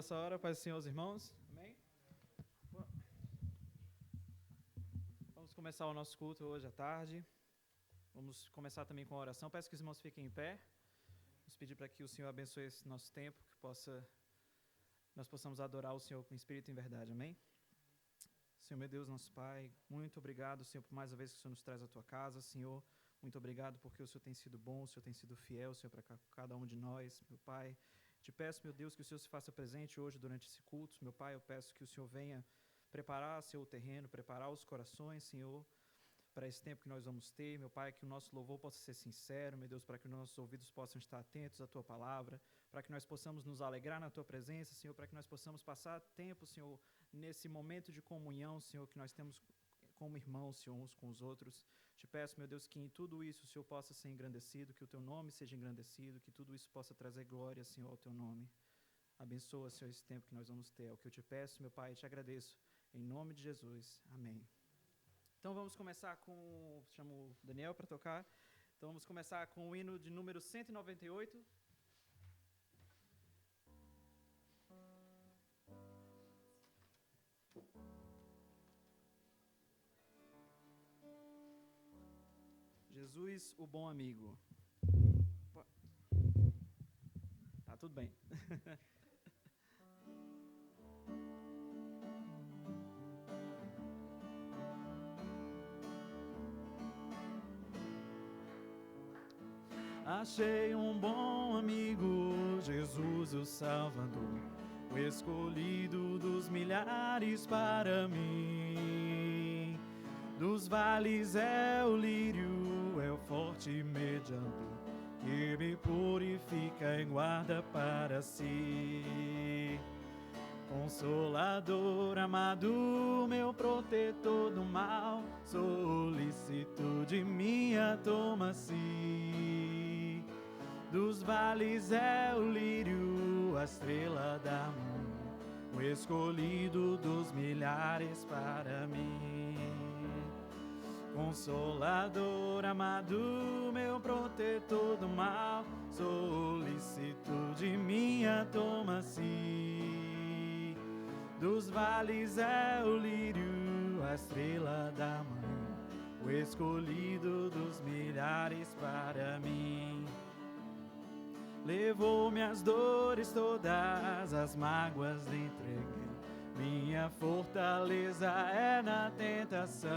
nessa hora, Pai do Senhor, os irmãos. Amém? Vamos começar o nosso culto hoje à tarde. Vamos começar também com a oração. Peço que os irmãos fiquem em pé. Vamos pedir para que o Senhor abençoe esse nosso tempo, que nós possamos adorar o Senhor com espírito e em verdade. Amém? Senhor, meu Deus, nosso Pai, muito obrigado, Senhor, por mais uma vez que o Senhor nos traz à Tua casa. Senhor, muito obrigado porque o Senhor tem sido bom, o Senhor tem sido fiel, Senhor, para cada um de nós, meu Pai. Te peço, meu Deus, que o Senhor se faça presente hoje durante esse culto. Meu Pai, eu peço que o Senhor venha preparar, Senhor, o terreno, preparar os corações, Senhor, para esse tempo que nós vamos ter. Meu Pai, que o nosso louvor possa ser sincero, meu Deus, para que os nossos ouvidos possam estar atentos à Tua palavra, para que nós possamos nos alegrar na Tua presença, Senhor, para que nós possamos passar tempo, Senhor, nesse momento de comunhão, Senhor, que nós temos como irmãos, Senhor, uns com os outros. Te peço, meu Deus, que em tudo isso o Senhor possa ser engrandecido, que o Teu nome seja engrandecido, que tudo isso possa trazer glória, Senhor, ao Teu nome. Abençoa, Senhor, esse tempo que nós vamos ter. É o que eu te peço, meu Pai, e te agradeço. Em nome de Jesus. Amém. Então vamos começar com... Chamo o Daniel para tocar. Então vamos começar com o hino de número 198. Jesus, o bom amigo. Tá tudo bem. Achei um bom amigo, Jesus o Salvador, o escolhido dos milhares para mim. Dos vales é o lírio, é o forte mediador, que me purifica e guarda para si. Consolador amado, meu protetor do mal, solicitude minha toma-se. Dos vales é o lírio, a estrela da manhã, o escolhido dos milhares para mim. Consolador amado, meu protetor do mal, solicitude minha toma-se. Dos vales é o lírio, a estrela da manhã, o escolhido dos milhares para mim. Levou minhas dores todas, as mágoas lhe entreguei, minha fortaleza é na tentação.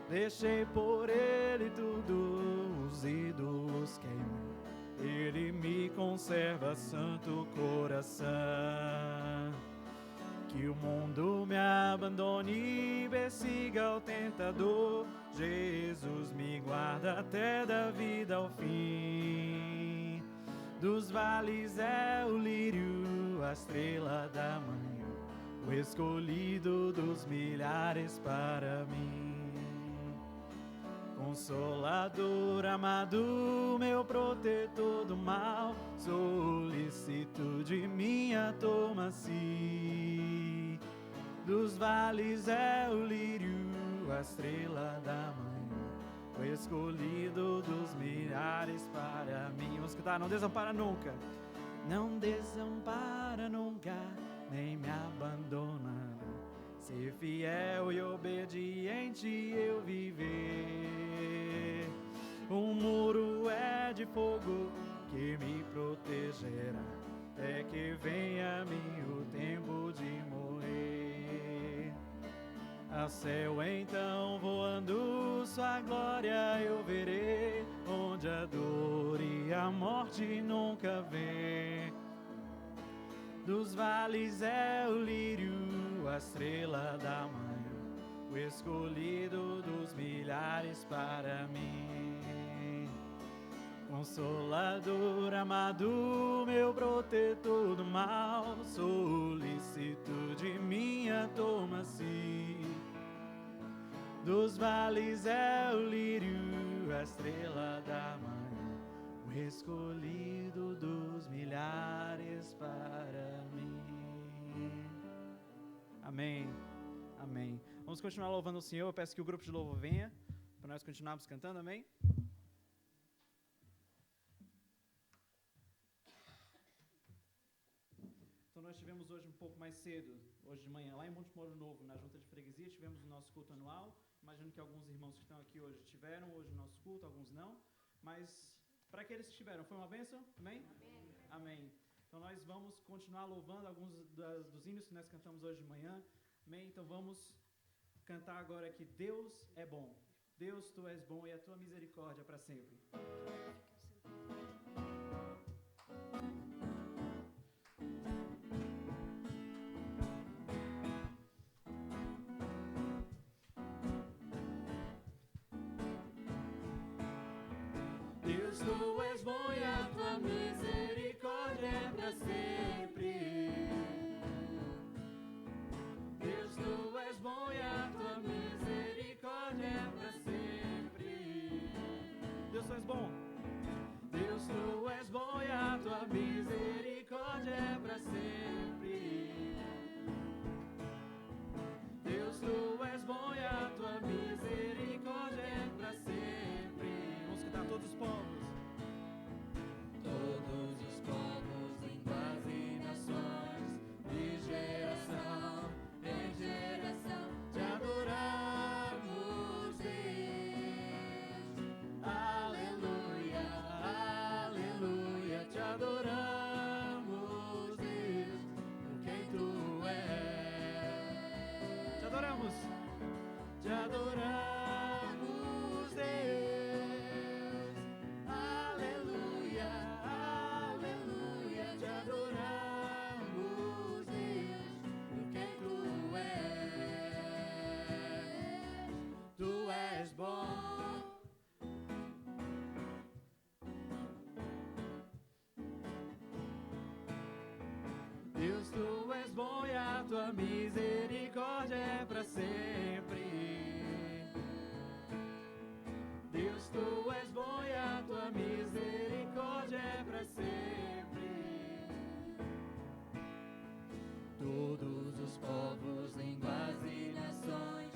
Deixei por ele tudo, os ídolos queimei, ele me conserva santo coração. Que o mundo me abandone e persiga o tentador, Jesus me guarda até da vida ao fim. Dos vales é o lírio, a estrela da manhã, o escolhido dos milhares para mim. Consolador amado, meu protetor do mal, solicitude minha toma-se. Dos vales é o lírio, a estrela da manhã, o escolhido dos milhares para mim. Vamos cantar, não desampara nunca. Não desampara nunca, nem me abandona. Ser fiel e obediente eu viver. Um muro é de fogo que me protegerá, até que venha a mim o tempo de morrer. Ao céu então voando, sua glória eu verei, onde a dor e a morte nunca vêm. Dos vales é o lírio, a estrela da manhã, o escolhido dos milhares para mim. Consolador amado, meu protetor do mal, solicitude minha toma-se. Dos vales é o lírio, a estrela da manhã, o escolhido dos milhares para mim. Amém, amém. Vamos continuar louvando o Senhor. Eu peço que o grupo de louvor venha, para nós continuarmos cantando, amém? nós tivemos hoje um pouco mais cedo, hoje de manhã, lá em Monte Moro Novo, na Junta de Freguesia, tivemos o nosso culto anual. Imagino que alguns irmãos que estão aqui hoje tiveram hoje o nosso culto, alguns não. Mas para aqueles que tiveram, foi uma bênção? Amém? Amém. Amém. Então nós vamos continuar louvando alguns dos hinos que nós cantamos hoje de manhã. Amém? Então vamos cantar agora que Deus é bom. Deus, Tu és bom e a Tua misericórdia para sempre. Deus, Tu és bom e a Tua misericórdia é para sempre. Deus, Tu és bom e a Tua misericórdia é para sempre. Deus, Tu és bom. Deus, Tu és bom e a Tua misericórdia é para sempre. Deus, Tu és bom e a Tua misericórdia é para sempre. Vamos cantar todos os povos. Todos os povos, línguas e nações, de geração em geração, te adoramos, Deus. Aleluia, aleluia, te adoramos, Deus, por quem Tu és. Te adoramos. Te adoramos, Deus. Aleluia, aleluia, te adoramos, Deus, por quem Tu és. Tu és bom. Deus, Tu és bom e a Tua misericórdia é para sempre. Deus, Tu és bom e a Tua misericórdia é para sempre. Todos os povos, línguas e nações,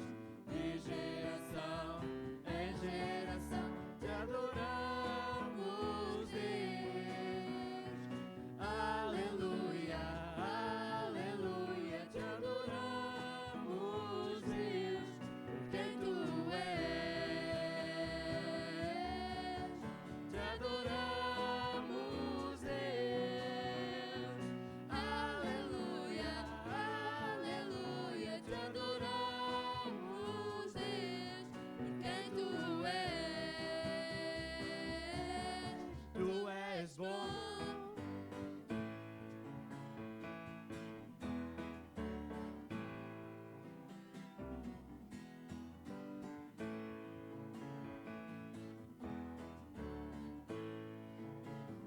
de geração em geração, te adoramos, Deus. Aleluia, aleluia, te adoramos, Deus, por quem Tu és. Te adoramos, Deus. Aleluia, aleluia, te adoramos, Deus, por quem Tu és. Tu és bom.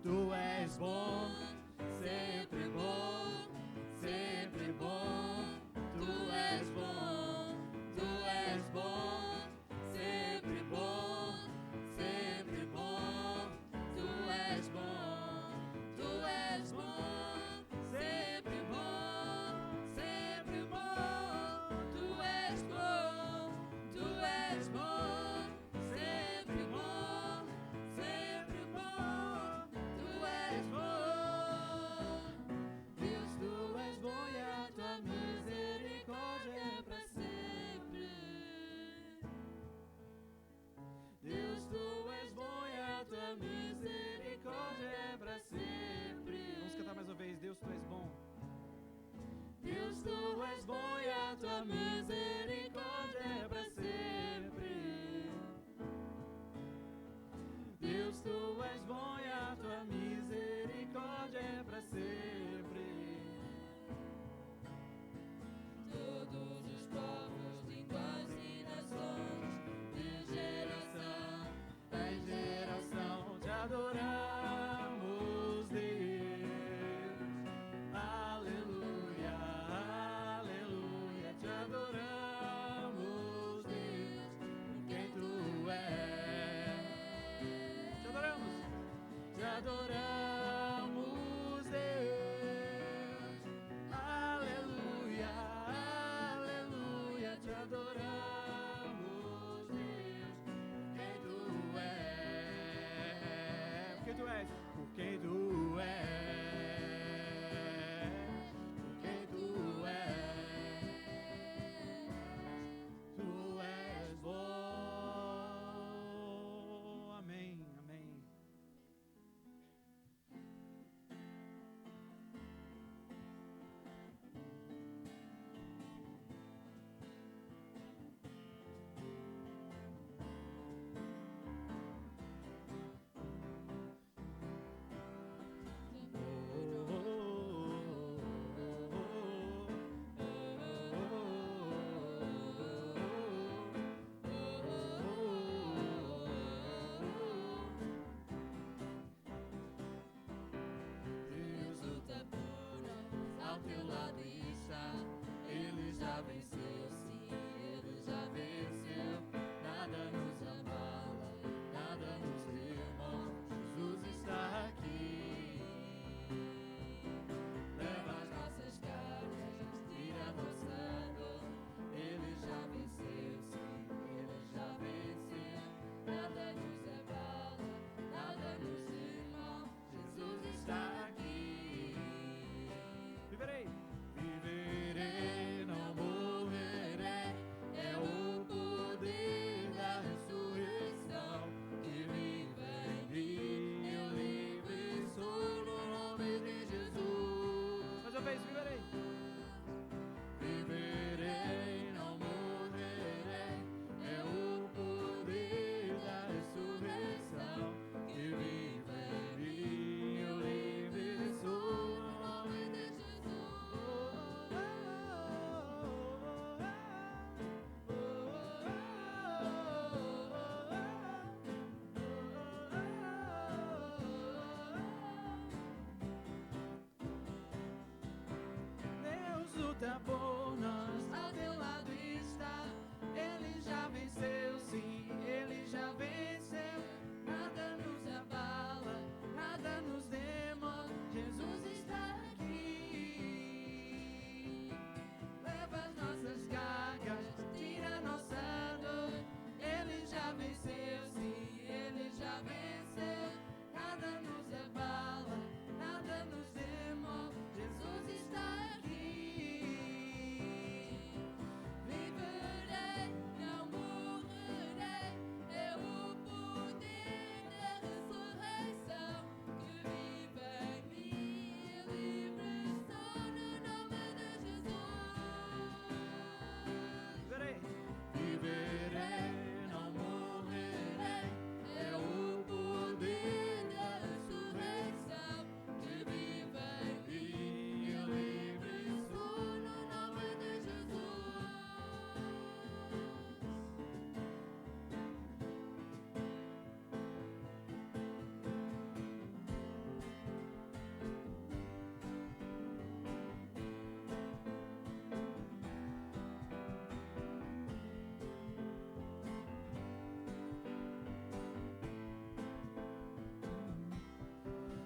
Tu és bom, sempre bom, sempre bom. Tu és bom, Tu és bom, sempre bom, sempre bom. Tu és bom, Tu és bom, sempre bom, sempre bom. Tu és bom, Tu és bom, sempre bom, sempre bom. Tu és bom. Deus, Tu és bom e a Tua misericórdia é para sempre. Deus, Tu és bom e a Tua misericórdia é para sempre. Vamos cantar mais uma vez. Deus, Tu és bom. Deus, Tu és bom e a Tua misericórdia é para sempre. Deus, Tu és bom e a Tua misericórdia é para sempre. Todos os povos, línguas e nações, de geração em geração, te adoramos, Deus. Aleluia, aleluia, te adoramos, Deus, por quem Tu és. Te adoramos. Te adoramos, Deus. Aleluia, aleluia, te adoramos, Deus, por quem Tu és. Porque Tu és. Por quem Tu és. teu lado está. Ele já venceu, sim, ele já venceu. Nada nos abala, nada nos remove. Jesus está aqui. Leva as nossas cargas, tira a nossa dor. Ele já venceu, sim, ele já venceu. Nada nos abala, nada nos remove. Jesus está aqui. Viverei. Viverei, não morrerei. É o poder da ressurreição que vive em mim. Eu livre sou no nome de Jesus. Mais uma vez, viverei. Viverei, não morrerei. É o poder da ressurreição que vive em mim. Eu livre sou no nome de Deus luta por nós, ao teu lado está. Ele já venceu, sim, ele já venceu. Nada nos abala, nada nos demove. Jesus está aqui. Leva as nossas cargas, tira a nossa dor. Ele já venceu, sim, ele já venceu. Nada nos abala, nada nos demove. Jesus está aqui. Viverei, não morrerei. É o poder da ressurreição que vive em mim. Livre estou no nome de Jesus. Viverei. Viverei, não morrerei. É o poder da ressurreição que vive em mim. Eu livre sou no nome de Jesus.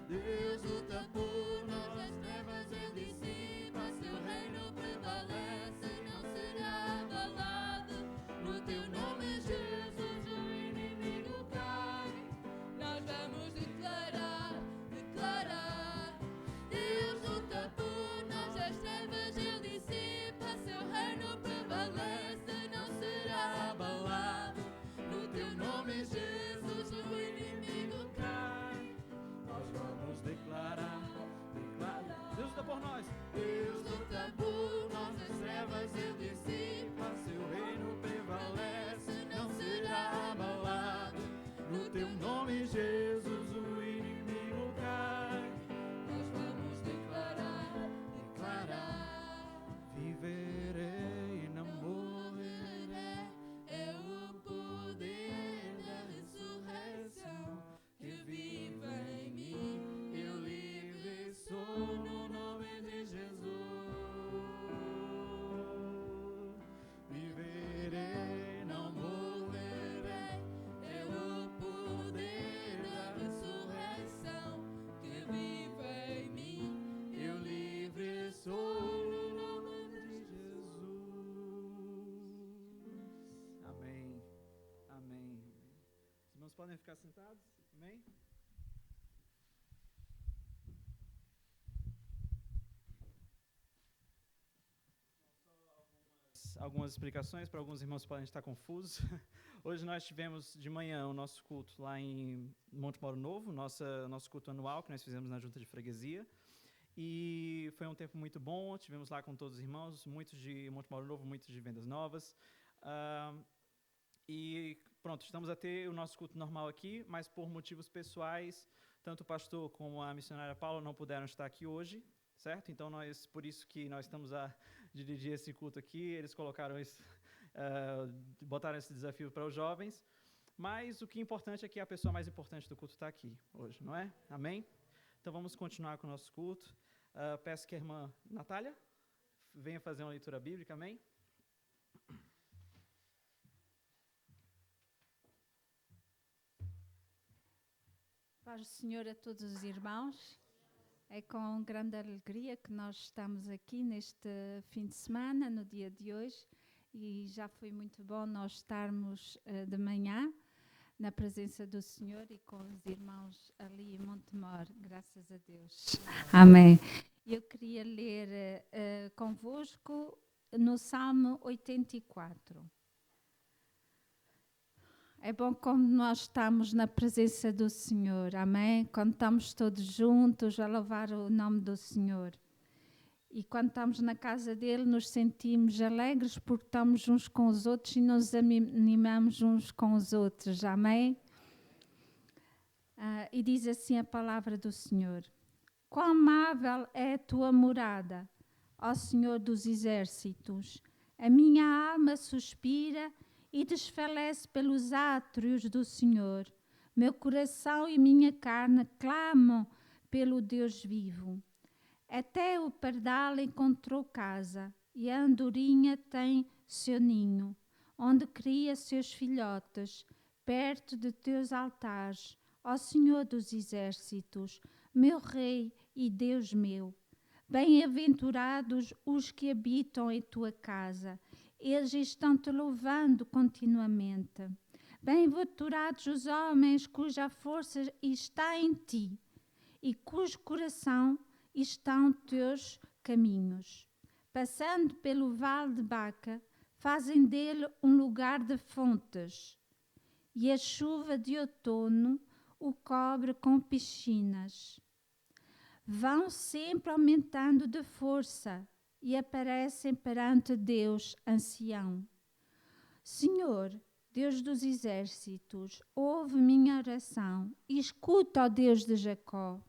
Deus luta por nós, as trevas ele dissipa, seu reino prevalece, não será abalado. No teu nome, Jesus, o inimigo cai. Nós vamos declarar, declarar. Deus luta por nós, as trevas ele dissipa, seu reino prevalece, não será abalado. No teu nome, Jesus, o inimigo cai. Nós vamos declarar, declarar. Deus luta por nós. Deus luta por nós, as trevas ele dissipa, seu reino prevalece, não será abalado. No teu nome, Jesus, o inimigo cai. Nós vamos declarar, declarar. Viverei, não morrerei. É o poder da ressurreição que vive em mim. Eu livre sou no nome de Jesus. Viverei, não morrerei. É o poder da ressurreição que vive em mim. Eu livre sou no nome de Jesus. Amém. Amém. Os irmãos podem ficar sentados? Amém? Algumas explicações para alguns irmãos que podem estar confusos. Hoje nós tivemos de manhã o nosso culto lá em Monte Moro Novo, nosso culto anual que nós fizemos na Junta de Freguesia. E foi um tempo muito bom, tivemos lá com todos os irmãos, muitos de Monte Moro Novo, muitos de Vendas Novas. E pronto, estamos a ter o nosso culto normal aqui, mas por motivos pessoais, tanto o pastor como a missionária Paula não puderam estar aqui hoje, certo? Então, por isso que nós estamos a dirigir esse culto aqui, eles colocaram botaram esse desafio para os jovens, mas o que é importante é que a pessoa mais importante do culto está aqui hoje, não é? Amém? Então, vamos continuar com o nosso culto. Peço que a irmã Natália venha fazer uma leitura bíblica, amém? Paz do Senhor a todos os irmãos. É com grande alegria que nós estamos aqui neste fim de semana, no dia de hoje, e já foi muito bom nós estarmos de manhã na presença do Senhor e com os irmãos ali em Montemor, graças a Deus. Amém. Eu queria ler convosco no Salmo 84. É bom quando nós estamos na presença do Senhor, amém? Quando estamos todos juntos a louvar o nome do Senhor. E quando estamos na casa dele, nos sentimos alegres porque estamos uns com os outros e nos animamos uns com os outros, amém? E diz assim a palavra do Senhor: quão amável é a tua morada, ó Senhor dos exércitos! A minha alma suspira e desfalece pelos átrios do Senhor. Meu coração e minha carne clamam pelo Deus vivo. Até o pardal encontrou casa, e a andorinha tem seu ninho, onde cria seus filhotes, perto de teus altares, ó Senhor dos exércitos, meu Rei e Deus meu. Bem-aventurados os que habitam em tua casa, eles estão te louvando continuamente. Bem-aventurados os homens cuja força está em ti e cujo coração estão teus caminhos. Passando pelo vale de Baca, fazem dele um lugar de fontes, e a chuva de outono o cobre com piscinas. Vão sempre aumentando de força e aparecem perante Deus ancião. Senhor, Deus dos exércitos, ouve minha oração e escuta, ó Deus de Jacó.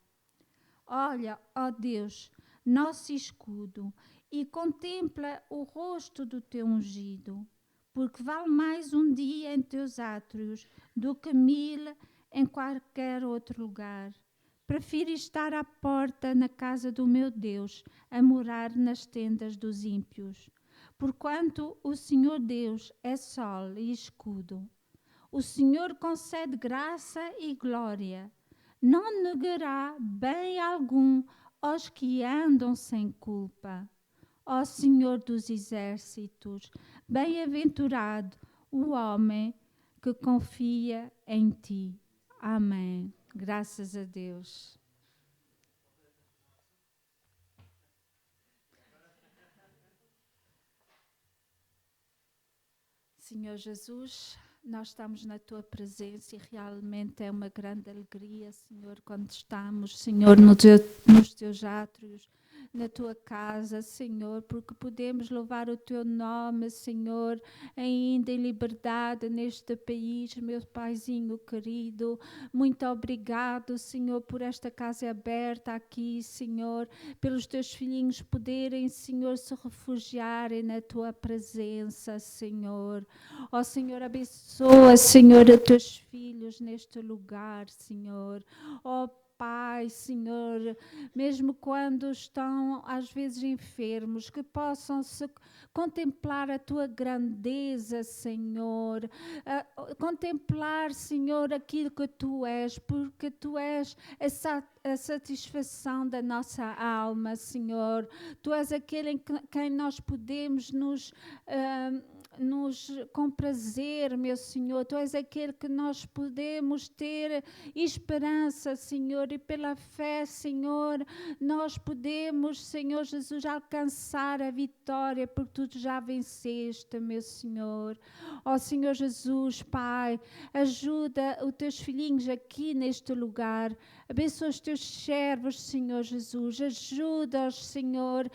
Olha, ó Deus, nosso escudo, e contempla o rosto do teu ungido, porque vale mais um dia em teus átrios do que 1000 em qualquer outro lugar. Prefiro estar à porta na casa do meu Deus, a morar nas tendas dos ímpios. Porquanto o Senhor Deus é sol e escudo. O Senhor concede graça e glória. Não negará bem algum aos que andam sem culpa. Ó Senhor dos exércitos, bem-aventurado o homem que confia em ti. Amém. Graças a Deus. Senhor Jesus, nós estamos na tua presença e realmente é uma grande alegria, Senhor, quando estamos, Senhor, nos teus átrios, na tua casa, Senhor, porque podemos louvar o teu nome, Senhor, ainda em liberdade neste país, meu Paizinho querido. Muito obrigado, Senhor, por esta casa aberta aqui, Senhor, pelos teus filhinhos poderem, Senhor, se refugiarem na tua presença, Senhor. Ó Senhor, abençoa, Senhor, os teus filhos neste lugar, Senhor. Ó Pai, Senhor, mesmo quando estão às vezes enfermos, que possam se contemplar a tua grandeza, Senhor, contemplar, Senhor, aquilo que tu és, porque tu és a satisfação da nossa alma, Senhor. Tu és aquele em quem nós podemos nos comprazer, meu Senhor. Tu és aquele que nós podemos ter esperança, Senhor, e pela fé, Senhor, nós podemos, Senhor Jesus, alcançar a vitória, porque tu já venceste, meu Senhor. Ó Senhor Jesus, Pai, ajuda os teus filhinhos aqui neste lugar. Abençoa os teus servos, Senhor Jesus. Ajuda-os, Senhor,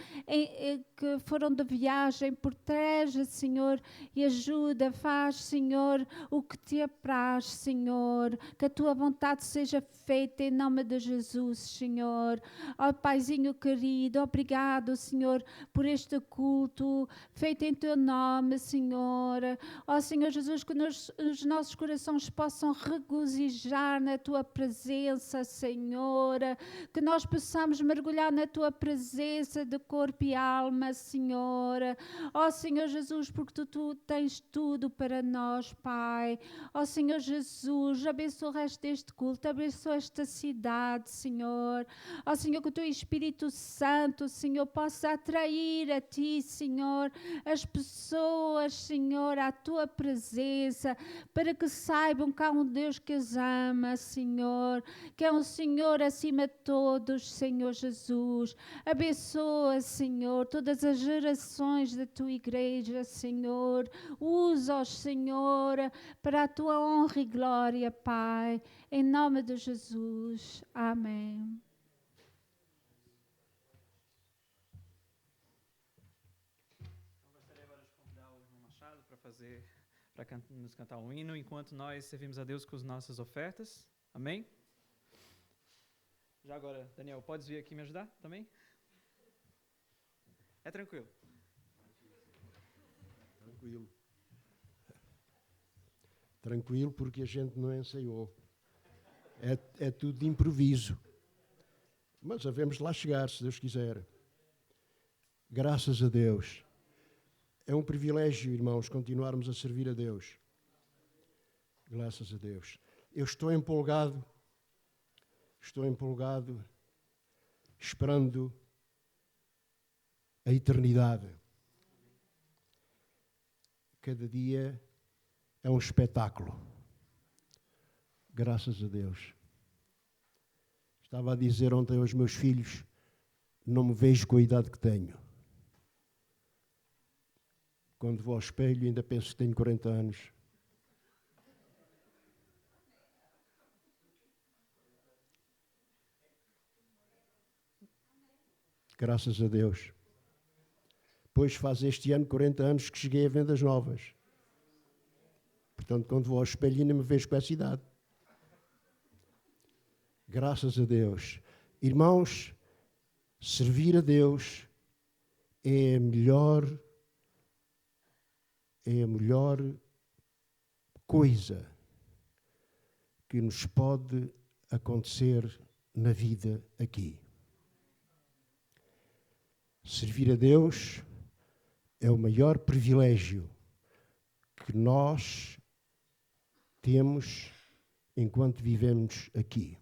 que foram de viagem por terra, Senhor, e ajuda, faz, Senhor, o que te apraz, Senhor, que a tua vontade seja feita em nome de Jesus, Senhor. Ó Paizinho querido, obrigado, Senhor, por este culto feito em teu nome, Senhor. Ó Senhor Jesus, que os nossos corações possam regozijar na tua presença, Senhor, que nós possamos mergulhar na tua presença de corpo e alma, Senhor. Ó Senhor Jesus, porque tu tens tudo para nós, Pai. Ó Senhor Jesus, abençoa o resto deste culto, abençoa esta cidade, Senhor. Ó Senhor, que o teu Espírito Santo, Senhor, possa atrair a ti, Senhor, as pessoas, Senhor, à tua presença, para que saibam que há um Deus que os ama, Senhor, que é um Senhor acima de todos, Senhor Jesus. Abençoa, Senhor, todas as gerações da tua igreja, Senhor. Usa-os, Senhor, para a tua honra e glória, Pai. Em nome de Jesus. Amém. Gostaria agora de convidar o irmão Machado para nos cantar um hino, enquanto nós servimos a Deus com as nossas ofertas. Amém? Já agora, Daniel, podes vir aqui me ajudar também? É tranquilo. Tranquilo. Tranquilo, porque a gente não ensaiou. É tudo de improviso. Mas havemos de lá chegar, se Deus quiser. Graças a Deus. É um privilégio, irmãos, continuarmos a servir a Deus. Graças a Deus. Eu estou empolgado, esperando a eternidade. Cada dia é um espetáculo. Graças a Deus. Estava a dizer ontem aos meus filhos, não me vejo com a idade que tenho. Quando vou ao espelho ainda penso que tenho 40 anos. Graças a Deus. Pois faz este ano 40 anos que cheguei a vendas novas. Portanto, quando vou ao espelho ainda me vejo com essa idade. Graças a Deus. Irmãos, servir a Deus é a melhor coisa que nos pode acontecer na vida aqui. Servir a Deus é o maior privilégio que nós temos enquanto vivemos aqui.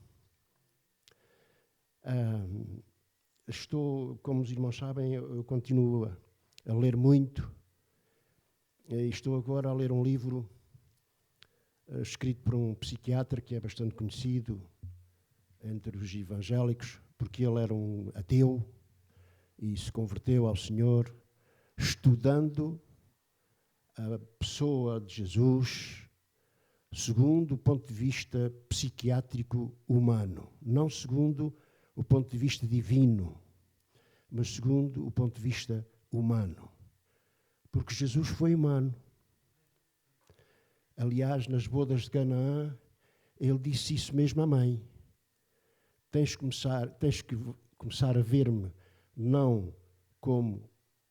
Como os irmãos sabem, eu continuo a ler muito. Estou agora a ler um livro escrito por um psiquiatra que é bastante conhecido entre os evangélicos, porque ele era um ateu e se converteu ao Senhor, estudando a pessoa de Jesus segundo o ponto de vista psiquiátrico humano, não segundo o ponto de vista divino, mas segundo o ponto de vista humano. Porque Jesus foi humano. Aliás, nas bodas de Canaã, ele disse isso mesmo à mãe. Tens que começar a ver-me não como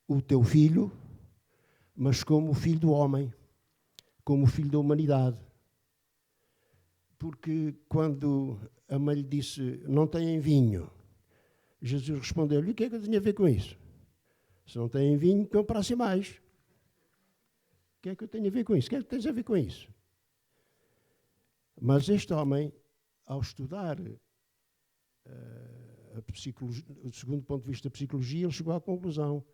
o teu filho, mas como o filho do homem, como o filho da humanidade. Porque quando a mãe lhe disse, não têm vinho, Jesus respondeu-lhe, o que é que eu tenho a ver com isso? Se não têm vinho, comprasse mais. O que é que eu tenho a ver com isso? O que é que tens a ver com isso? Mas este homem, ao estudar a psicologia, segundo o ponto de vista da psicologia, ele chegou à conclusão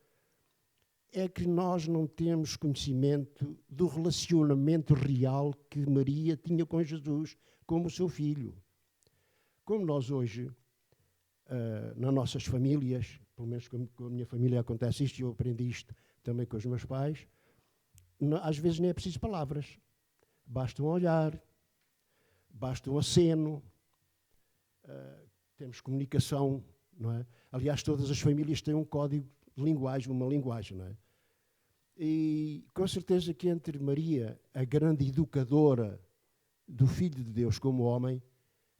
é que nós não temos conhecimento do relacionamento real que Maria tinha com Jesus como seu filho. Como nós hoje, nas nossas famílias, pelo menos com a minha família acontece isto, e eu aprendi isto também com os meus pais, às vezes nem é preciso palavras. Basta um olhar, basta um aceno, temos comunicação, não é? Aliás, todas as famílias têm um código de linguagem, uma linguagem, não é? E com certeza que entre Maria, a grande educadora do Filho de Deus como homem,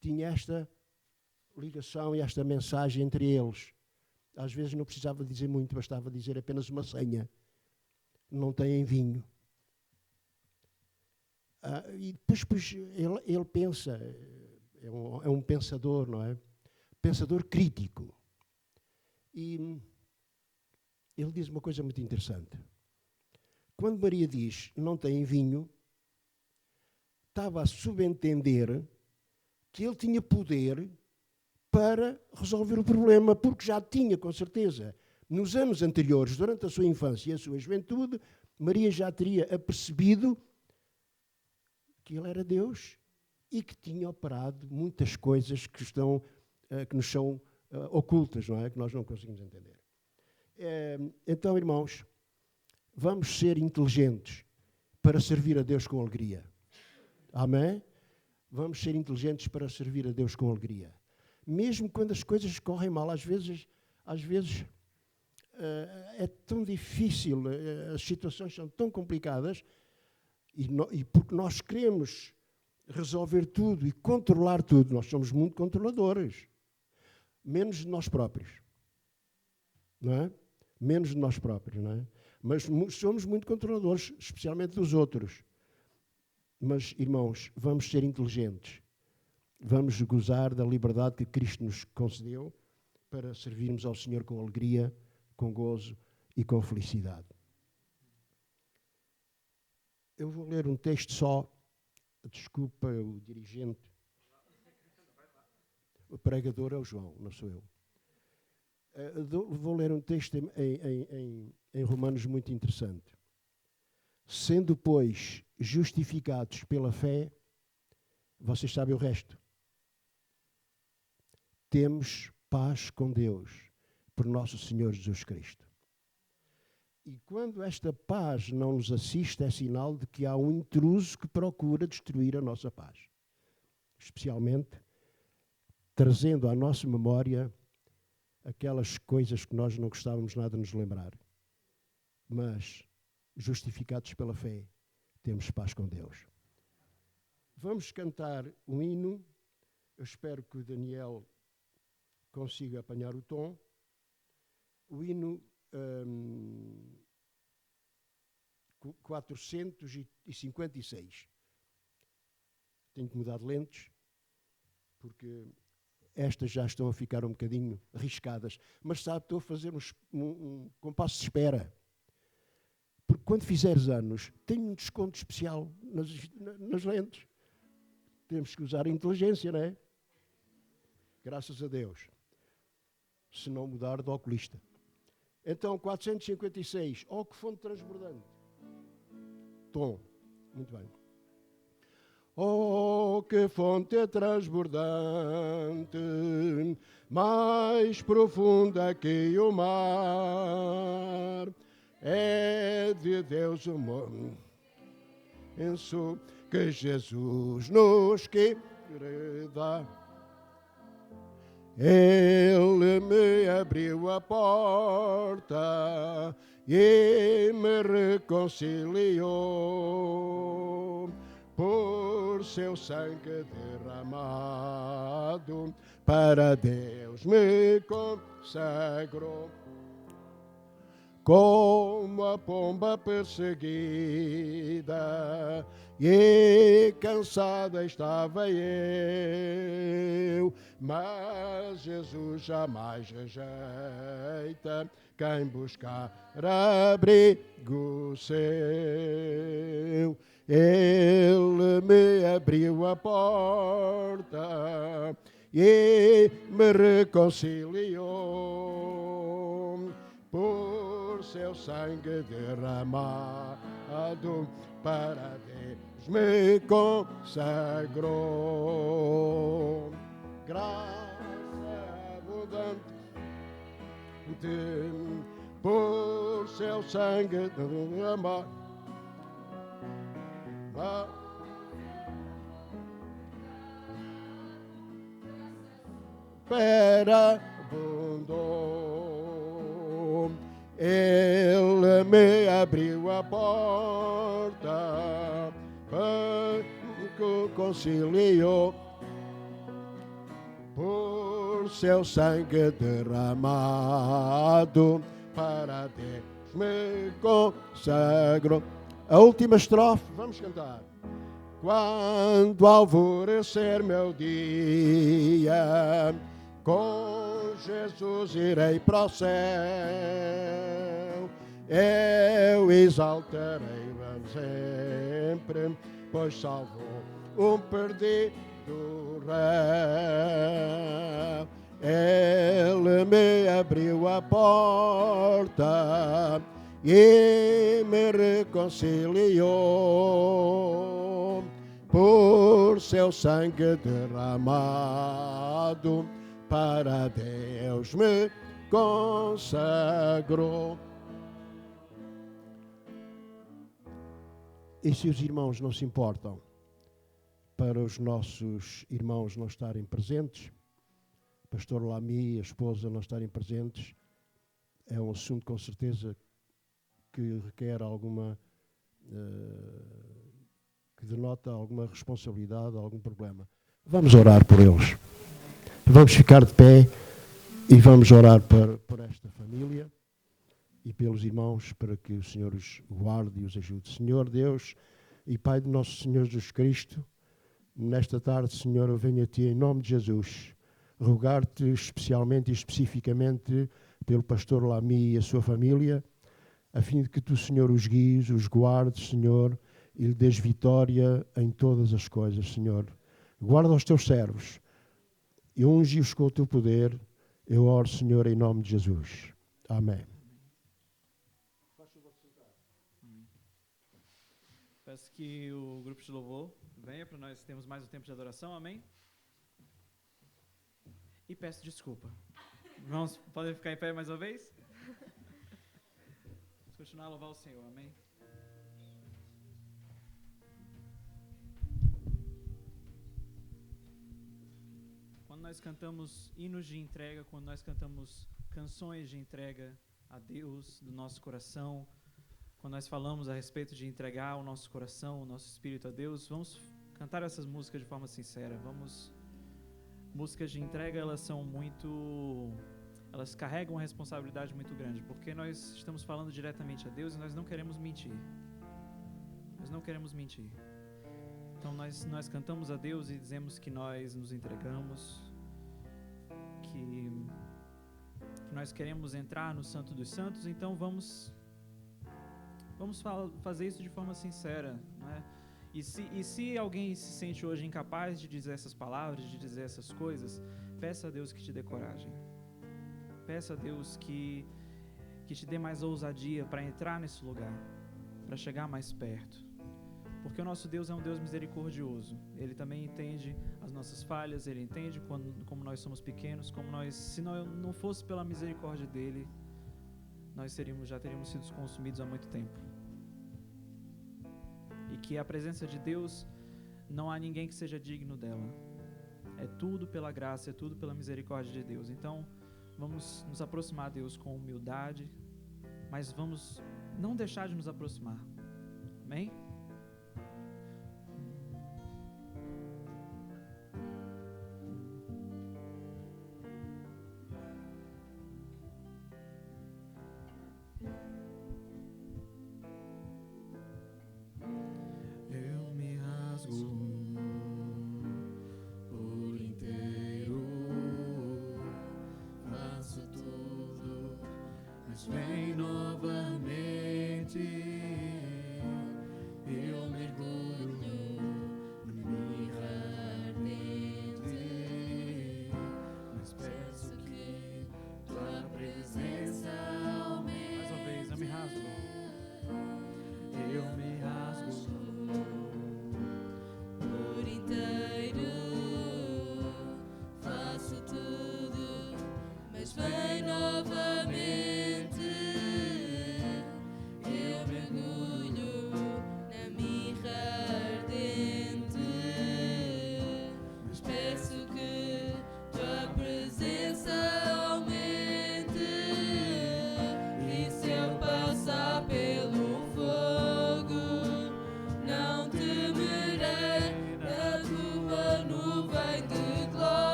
tinha esta ligação e esta mensagem entre eles. Às vezes não precisava dizer muito, bastava dizer apenas uma senha. Não têm vinho. E depois ele pensa, é um pensador, não é? Pensador crítico. E ele diz uma coisa muito interessante. Quando Maria diz não tem vinho, estava a subentender que ele tinha poder para resolver o problema, porque já tinha, com certeza, nos anos anteriores, durante a sua infância e a sua juventude, Maria já teria apercebido que ele era Deus e que tinha operado muitas coisas que nos são ocultas, não é? Que nós não conseguimos entender. Então, irmãos, vamos ser inteligentes para servir a Deus com alegria. Amém? Vamos ser inteligentes para servir a Deus com alegria. Mesmo quando as coisas correm mal, às vezes é tão difícil, as situações são tão complicadas, e porque nós queremos resolver tudo e controlar tudo, nós somos muito controladores, menos de nós próprios, não é? Menos de nós próprios, não é? Mas somos muito controladores, especialmente dos outros. Mas, irmãos, vamos ser inteligentes. Vamos gozar da liberdade que Cristo nos concedeu para servirmos ao Senhor com alegria, com gozo e com felicidade. Eu vou ler um texto só. Desculpa, o dirigente. O pregador é o João, não sou eu. Vou ler um texto em Romanos muito interessante. Sendo, pois, justificados pela fé, vocês sabem o resto. Temos paz com Deus, por nosso Senhor Jesus Cristo. E quando esta paz não nos assiste, é sinal de que há um intruso que procura destruir a nossa paz. Especialmente trazendo à nossa memória aquelas coisas que nós não gostávamos nada de nos lembrar. Mas, justificados pela fé, temos paz com Deus. Vamos cantar um hino. Eu espero que o Daniel consiga apanhar o tom. O hino 456. Tenho que mudar de lentes, porque estas já estão a ficar um bocadinho riscadas. Mas sabe, estou a fazer um compasso de espera. Porque quando fizeres anos, tenho um desconto especial nas lentes. Temos que usar a inteligência, não é? Graças a Deus. Se não mudar de oculista. Então, 456. Oh, que fonte transbordante. Tom. Muito bem. Oh, que fonte transbordante, mais profunda que o mar, é de Deus o amor, penso que Jesus nos quer dar. Ele me abriu a porta e me reconciliou. Por seu sangue derramado, para Deus me consagrou. Como a pomba perseguida e cansada estava eu, mas Jesus jamais rejeita quem buscar abrigo seu. Ele me abriu a porta e me reconciliou. Por seu sangue derramado, para Deus me consagrou. Graça abundante, por seu sangue derramado. Para abundou Ele me abriu a porta, conciliou por seu sangue derramado, para Deus me consagrou. A última estrofe, vamos cantar. Quando alvorecer meu dia, com Jesus irei para o céu, eu exaltarei sempre, pois salvou um perdido réu. Ele me abriu a porta e me reconciliou por seu sangue derramado, para Deus me consagrou. E se os irmãos não se importam para os nossos irmãos não estarem presentes, Pastor Lamy e a esposa não estarem presentes, é um assunto com certeza que requer alguma, que denota alguma responsabilidade, algum problema. Vamos orar por eles. Vamos ficar de pé e vamos orar por esta família e pelos irmãos, para que o Senhor os guarde e os ajude. Senhor Deus e Pai de nosso Senhor Jesus Cristo, nesta tarde, Senhor, eu venho a Ti em nome de Jesus, rogar-te especialmente e especificamente pelo pastor Lamy e a sua família, a fim de que Tu, Senhor, os guies, os guardes, Senhor, e lhe dês vitória em todas as coisas, Senhor. Guarda os Teus servos e unge-os com o Teu poder. Eu oro, Senhor, em nome de Jesus. Amém. Peço que o grupo de louvor venha para nós termos mais um tempo de adoração, amém? E peço desculpa. Irmãos, podem ficar em pé mais uma vez? Vamos continuar a louvar o Senhor, amém? Quando nós cantamos hinos de entrega, quando nós cantamos canções de entrega a Deus do nosso coração, quando nós falamos a respeito de entregar o nosso coração, o nosso espírito a Deus, vamos cantar essas músicas de forma sincera. Músicas de entrega, elas carregam uma responsabilidade muito grande, porque nós estamos falando diretamente a Deus e nós não queremos mentir. Nós não queremos mentir. Então nós cantamos a Deus e dizemos que nós nos entregamos, que nós queremos entrar no Santo dos Santos. Então vamos fazer isso de forma sincera, né? E se alguém se sente hoje incapaz de dizer essas palavras, de dizer essas coisas, peça a Deus que te dê coragem. Peça a Deus que te dê mais ousadia para entrar nesse lugar, para chegar mais perto. Porque o nosso Deus é um Deus misericordioso. Ele também entende as nossas falhas, Ele entende como nós somos pequenos, se não fosse pela misericórdia dEle, nós já teríamos sido consumidos há muito tempo. E que a presença de Deus, não há ninguém que seja digno dela. É tudo pela graça, é tudo pela misericórdia de Deus. Então, vamos nos aproximar a Deus com humildade, mas vamos não deixar de nos aproximar. Amém? Vem novamente,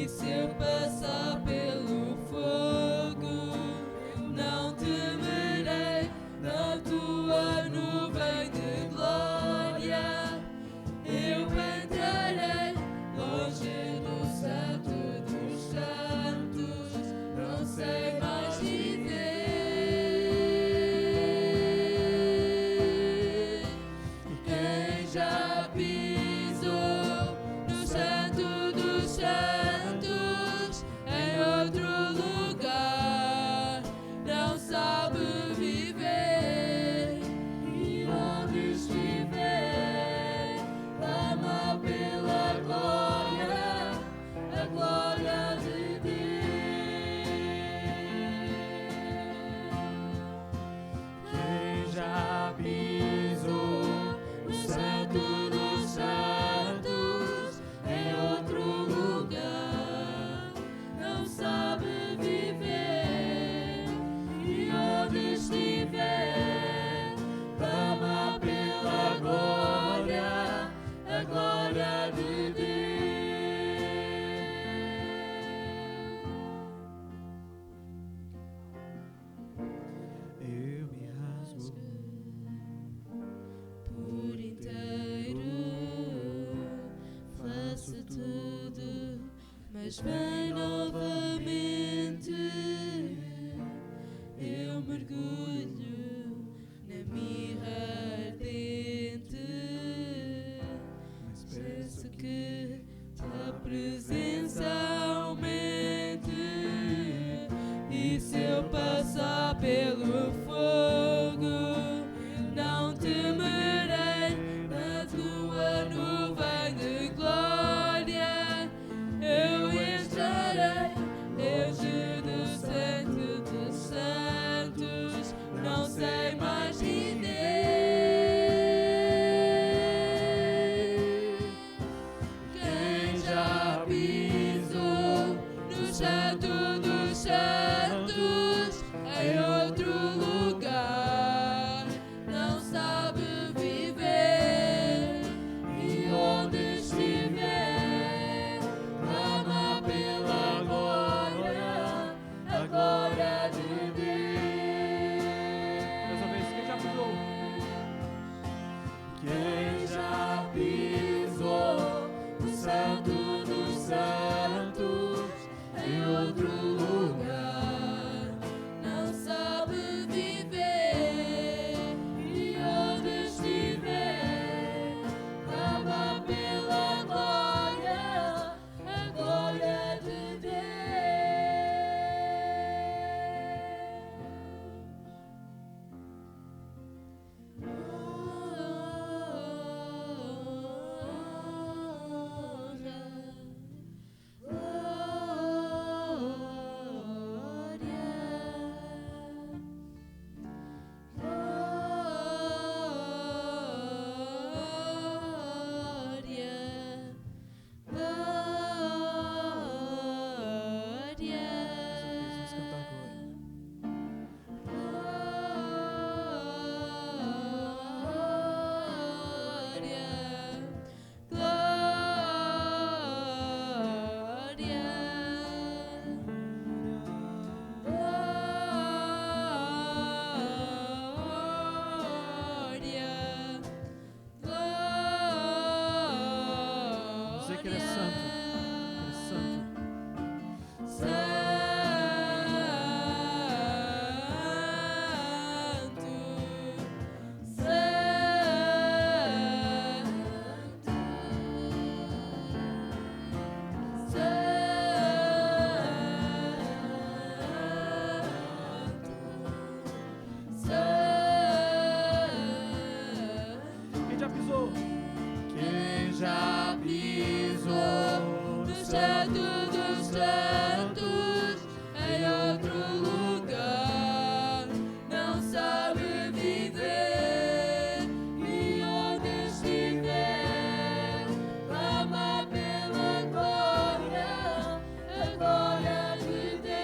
se eu passar pelo fogo, não temerei. Na tua nuvem de glória, eu entrarei longe do santo dos santos, não sei mais viver. Quem já pisou no santo dos santos, em outro lugar, não sabe viver. E onde estiver, clama pela glória, a glória de Deus. Quem já pisou no santo dos santos, em outro lugar, não sabe viver. E onde estiver, clama pela glória, a glória de Deus. Eu me rasgo Por inteiro faço tudo, mas vem novamente. Eu mergulho na mirra ardente, mas peço que a presença aumente. E se eu passar pelo fogo, não temerei. Na tua nuvem de glória, eu entrarei longe do santo dos santos, não sei mais viver. Quem já pisou no santo dos santos, em outro lugar, não sabe viver. E onde estiver, clama pela glória, a glória de Deus. Mais uma vez, quem já pisou? Quem já pisou no santo dos santos, em outro lugar, não sabe viver. E onde estiver, clama pela glória, a glória de Deus. Vamos cantar agora. Dizer que ele é santo. Ele é santo. Quem já pisou? Quem já pisou no santo dos santos, em outro lugar, não sabe viver. E onde estiver, clama pela glória, a glória de Deus.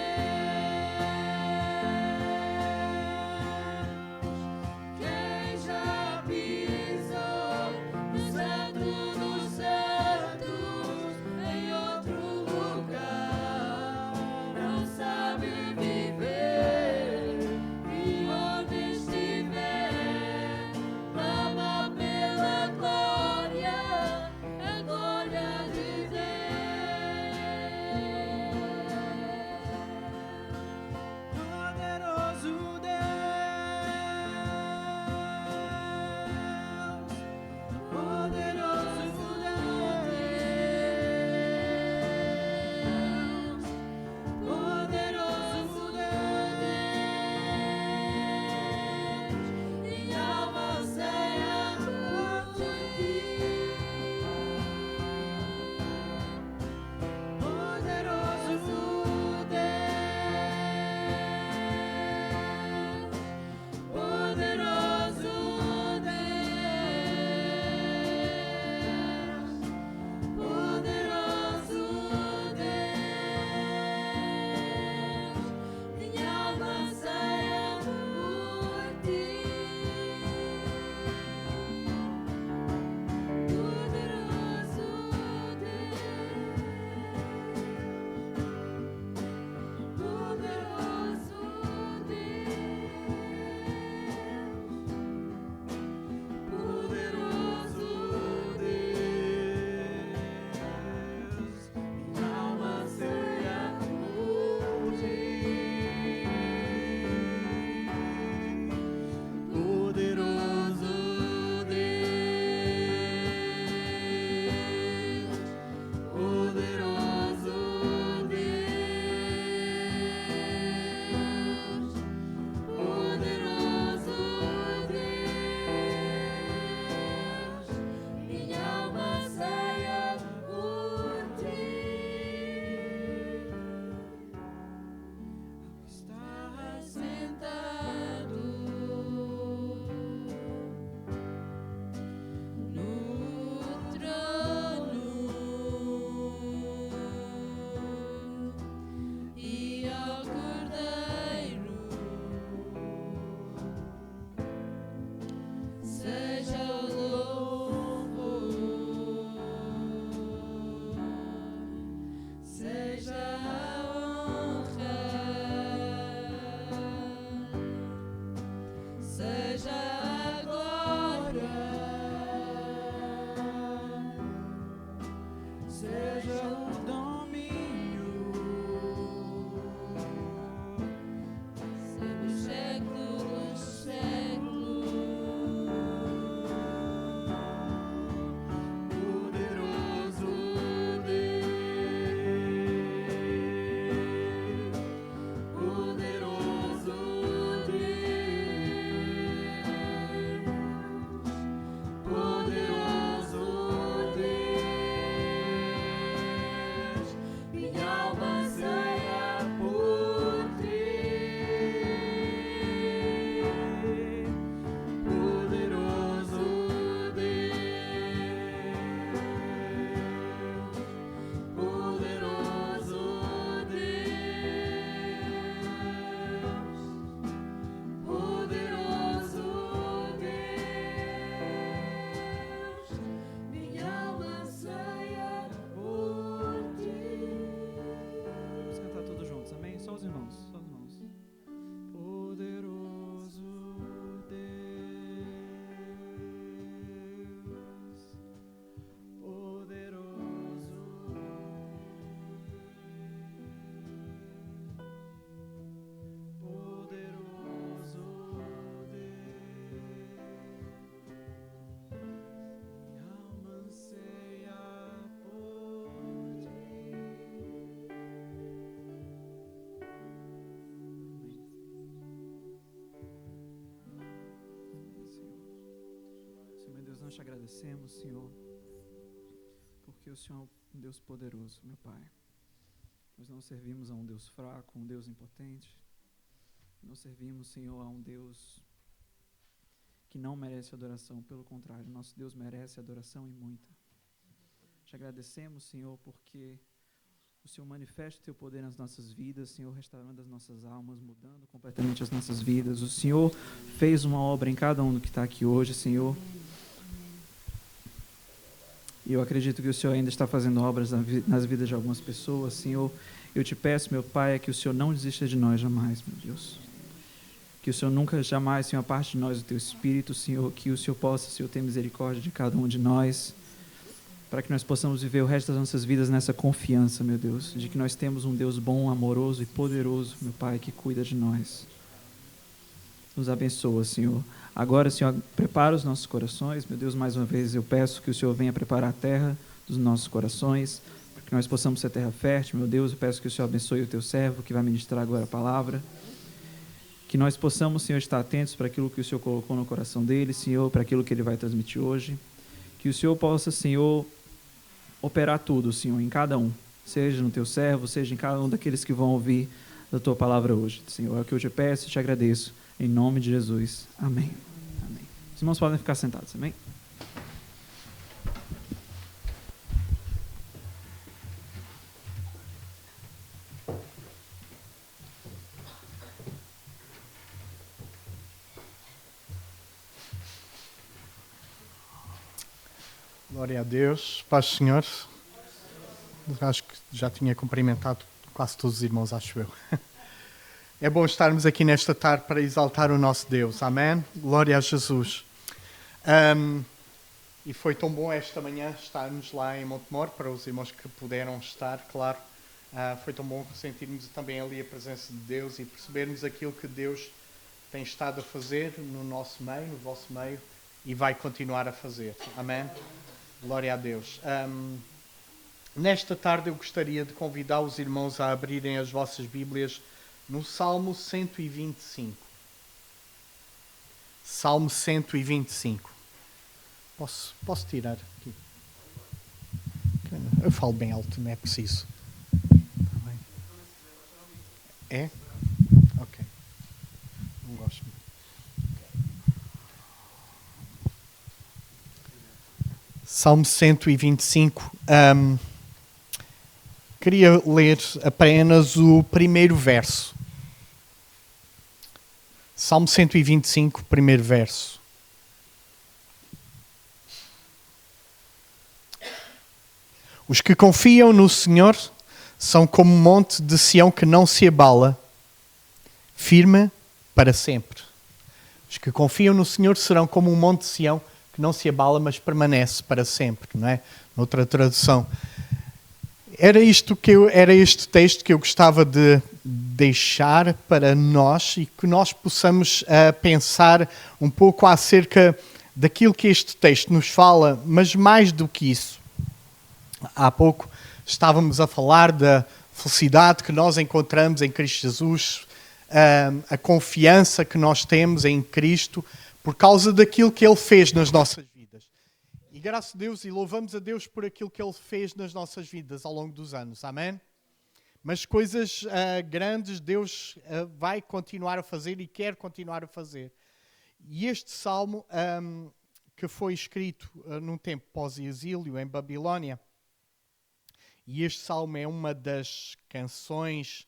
Quem já pisou no santo dos santos, em outro lugar, te agradecemos, Senhor, porque o Senhor é um Deus poderoso, meu Pai. Nós não servimos a um Deus fraco, um Deus impotente. Não servimos, Senhor, a um Deus que não merece adoração. Pelo contrário, nosso Deus merece adoração e muita. Te agradecemos, Senhor, porque o Senhor manifesta o Teu poder nas nossas vidas, Senhor, restaurando as nossas almas, mudando completamente as nossas vidas. O Senhor fez uma obra em cada um que está aqui hoje, Senhor. E eu acredito que o Senhor ainda está fazendo obras nas vidas de algumas pessoas, Senhor. Eu te peço, meu Pai, que o Senhor não desista de nós jamais, meu Deus. Que o Senhor nunca, jamais, Senhor, aparte de nós o Teu Espírito, Senhor. Que o Senhor possa, Senhor, ter misericórdia de cada um de nós, para que nós possamos viver o resto das nossas vidas nessa confiança, meu Deus, de que nós temos um Deus bom, amoroso e poderoso, meu Pai, que cuida de nós. Nos abençoa, Senhor. Agora, Senhor, prepara os nossos corações. Meu Deus, mais uma vez eu peço que o Senhor venha preparar a terra dos nossos corações, para que nós possamos ser terra fértil. Meu Deus, eu peço que o Senhor abençoe o Teu servo, que vai ministrar agora a palavra. Que nós possamos, Senhor, estar atentos para aquilo que o Senhor colocou no coração dele, Senhor, para aquilo que ele vai transmitir hoje. Que o Senhor possa, Senhor, operar tudo, Senhor, em cada um. Seja no Teu servo, seja em cada um daqueles que vão ouvir a Tua palavra hoje. Senhor, é o que eu te peço e te agradeço. Em nome de Jesus. Amém. Amém. Os irmãos podem ficar sentados, amém? Glória a Deus. Paz do Senhor. Acho que já tinha cumprimentado quase todos os irmãos, acho eu. É bom estarmos aqui nesta tarde para exaltar o nosso Deus. Amém? Glória a Jesus. E foi tão bom esta manhã estarmos lá em Montemor, para os irmãos que puderam estar, claro. Foi tão bom sentirmos também ali a presença de Deus e percebermos aquilo que Deus tem estado a fazer no nosso meio, no vosso meio, e vai continuar a fazer. Amém? Glória a Deus. Nesta tarde eu gostaria de convidar os irmãos a abrirem as vossas Bíblias no Salmo 125. Salmo 125. Posso tirar aqui? Eu falo bem alto, não é preciso. Tá bem? É? Ok. Não gosto muito. Salmo 125. Queria ler apenas o primeiro verso. Salmo 125, primeiro verso. Os que confiam no Senhor são como um monte de Sião que não se abala, firme para sempre. Os que confiam no Senhor serão como um monte de Sião que não se abala, mas permanece para sempre, não é? Noutra tradução. Era este texto que eu gostava de deixar para nós e que nós possamos pensar um pouco acerca daquilo que este texto nos fala, mas mais do que isso. Há pouco estávamos a falar da felicidade que nós encontramos em Cristo Jesus, a confiança que nós temos em Cristo por causa daquilo que Ele fez nas nossas vidas. E graças a Deus e louvamos a Deus por aquilo que Ele fez nas nossas vidas ao longo dos anos. Amém? Mas coisas grandes Deus vai continuar a fazer e quer continuar a fazer. E este salmo, que foi escrito num tempo pós-exílio em Babilónia, e este salmo é uma das canções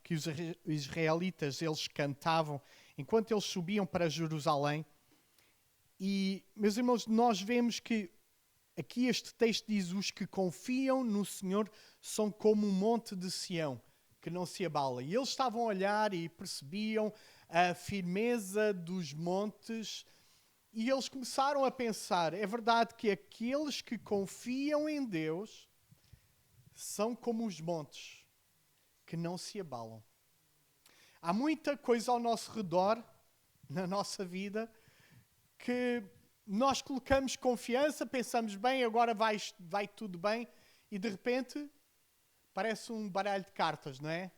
que os israelitas eles cantavam enquanto eles subiam para Jerusalém. E, meus irmãos, nós vemos que aqui este texto diz: os que confiam no Senhor são como um monte de Sião, que não se abala. E eles estavam a olhar e percebiam a firmeza dos montes. E eles começaram a pensar: é verdade que aqueles que confiam em Deus são como os montes, que não se abalam. Há muita coisa ao nosso redor, na nossa vida, que nós colocamos confiança, pensamos bem, agora vai tudo bem, e de repente parece um baralho de cartas, não é?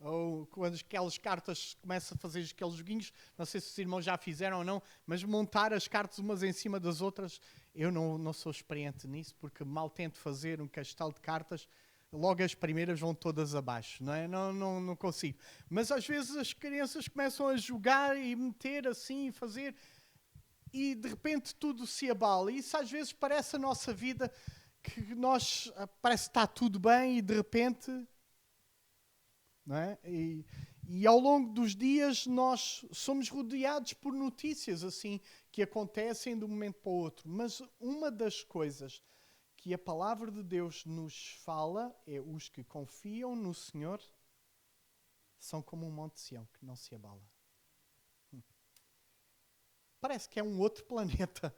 Ou quando aquelas cartas começam a fazer aqueles joguinhos, não sei se os irmãos já fizeram ou não, mas montar as cartas umas em cima das outras, eu não sou experiente nisso, porque mal tento fazer um castelo de cartas, logo as primeiras vão todas abaixo, não é? Não consigo. Mas às vezes as crianças começam a jogar e meter assim e fazer, e de repente tudo se abala. E isso às vezes parece a nossa vida, que nós parece que está tudo bem e de repente... Não é? E ao longo dos dias nós somos rodeados por notícias assim que acontecem de um momento para o outro. Mas uma das coisas que a palavra de Deus nos fala é: os que confiam no Senhor são como um monte de Sião que não se abala. Parece que é um outro planeta.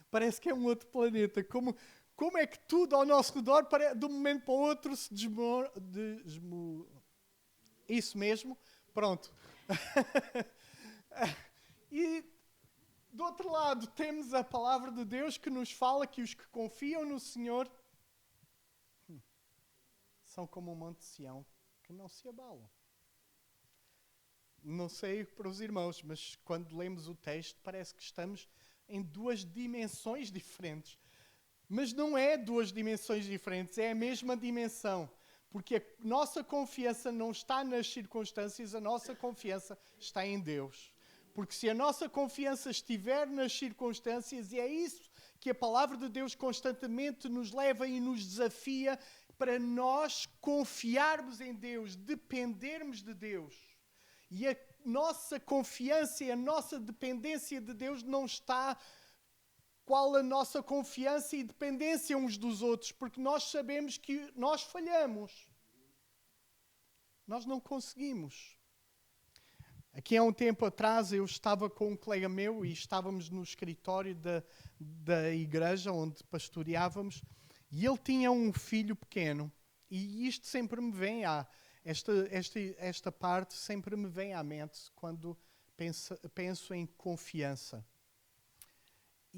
Parece que é um outro planeta. Como é que tudo ao nosso redor, de um momento para o outro, se desmorona? Isso mesmo. Pronto. E, do outro lado, temos a palavra de Deus que nos fala que os que confiam no Senhor são como um monte de Sião que não se abalam. Não sei para os irmãos, mas quando lemos o texto, parece que estamos em duas dimensões diferentes. Mas não é duas dimensões diferentes, é a mesma dimensão. Porque a nossa confiança não está nas circunstâncias, a nossa confiança está em Deus. Porque se a nossa confiança estiver nas circunstâncias, e é isso que a palavra de Deus constantemente nos leva e nos desafia, para nós confiarmos em Deus, dependermos de Deus. E a nossa confiança e a nossa dependência de Deus não está... Qual a nossa confiança e dependência uns dos outros, porque nós sabemos que nós falhamos. Nós não conseguimos. Aqui há um tempo atrás eu estava com um colega meu e estávamos no escritório da igreja onde pastoreávamos, e ele tinha um filho pequeno, e isto sempre me vem esta parte sempre me vem à mente quando penso em confiança.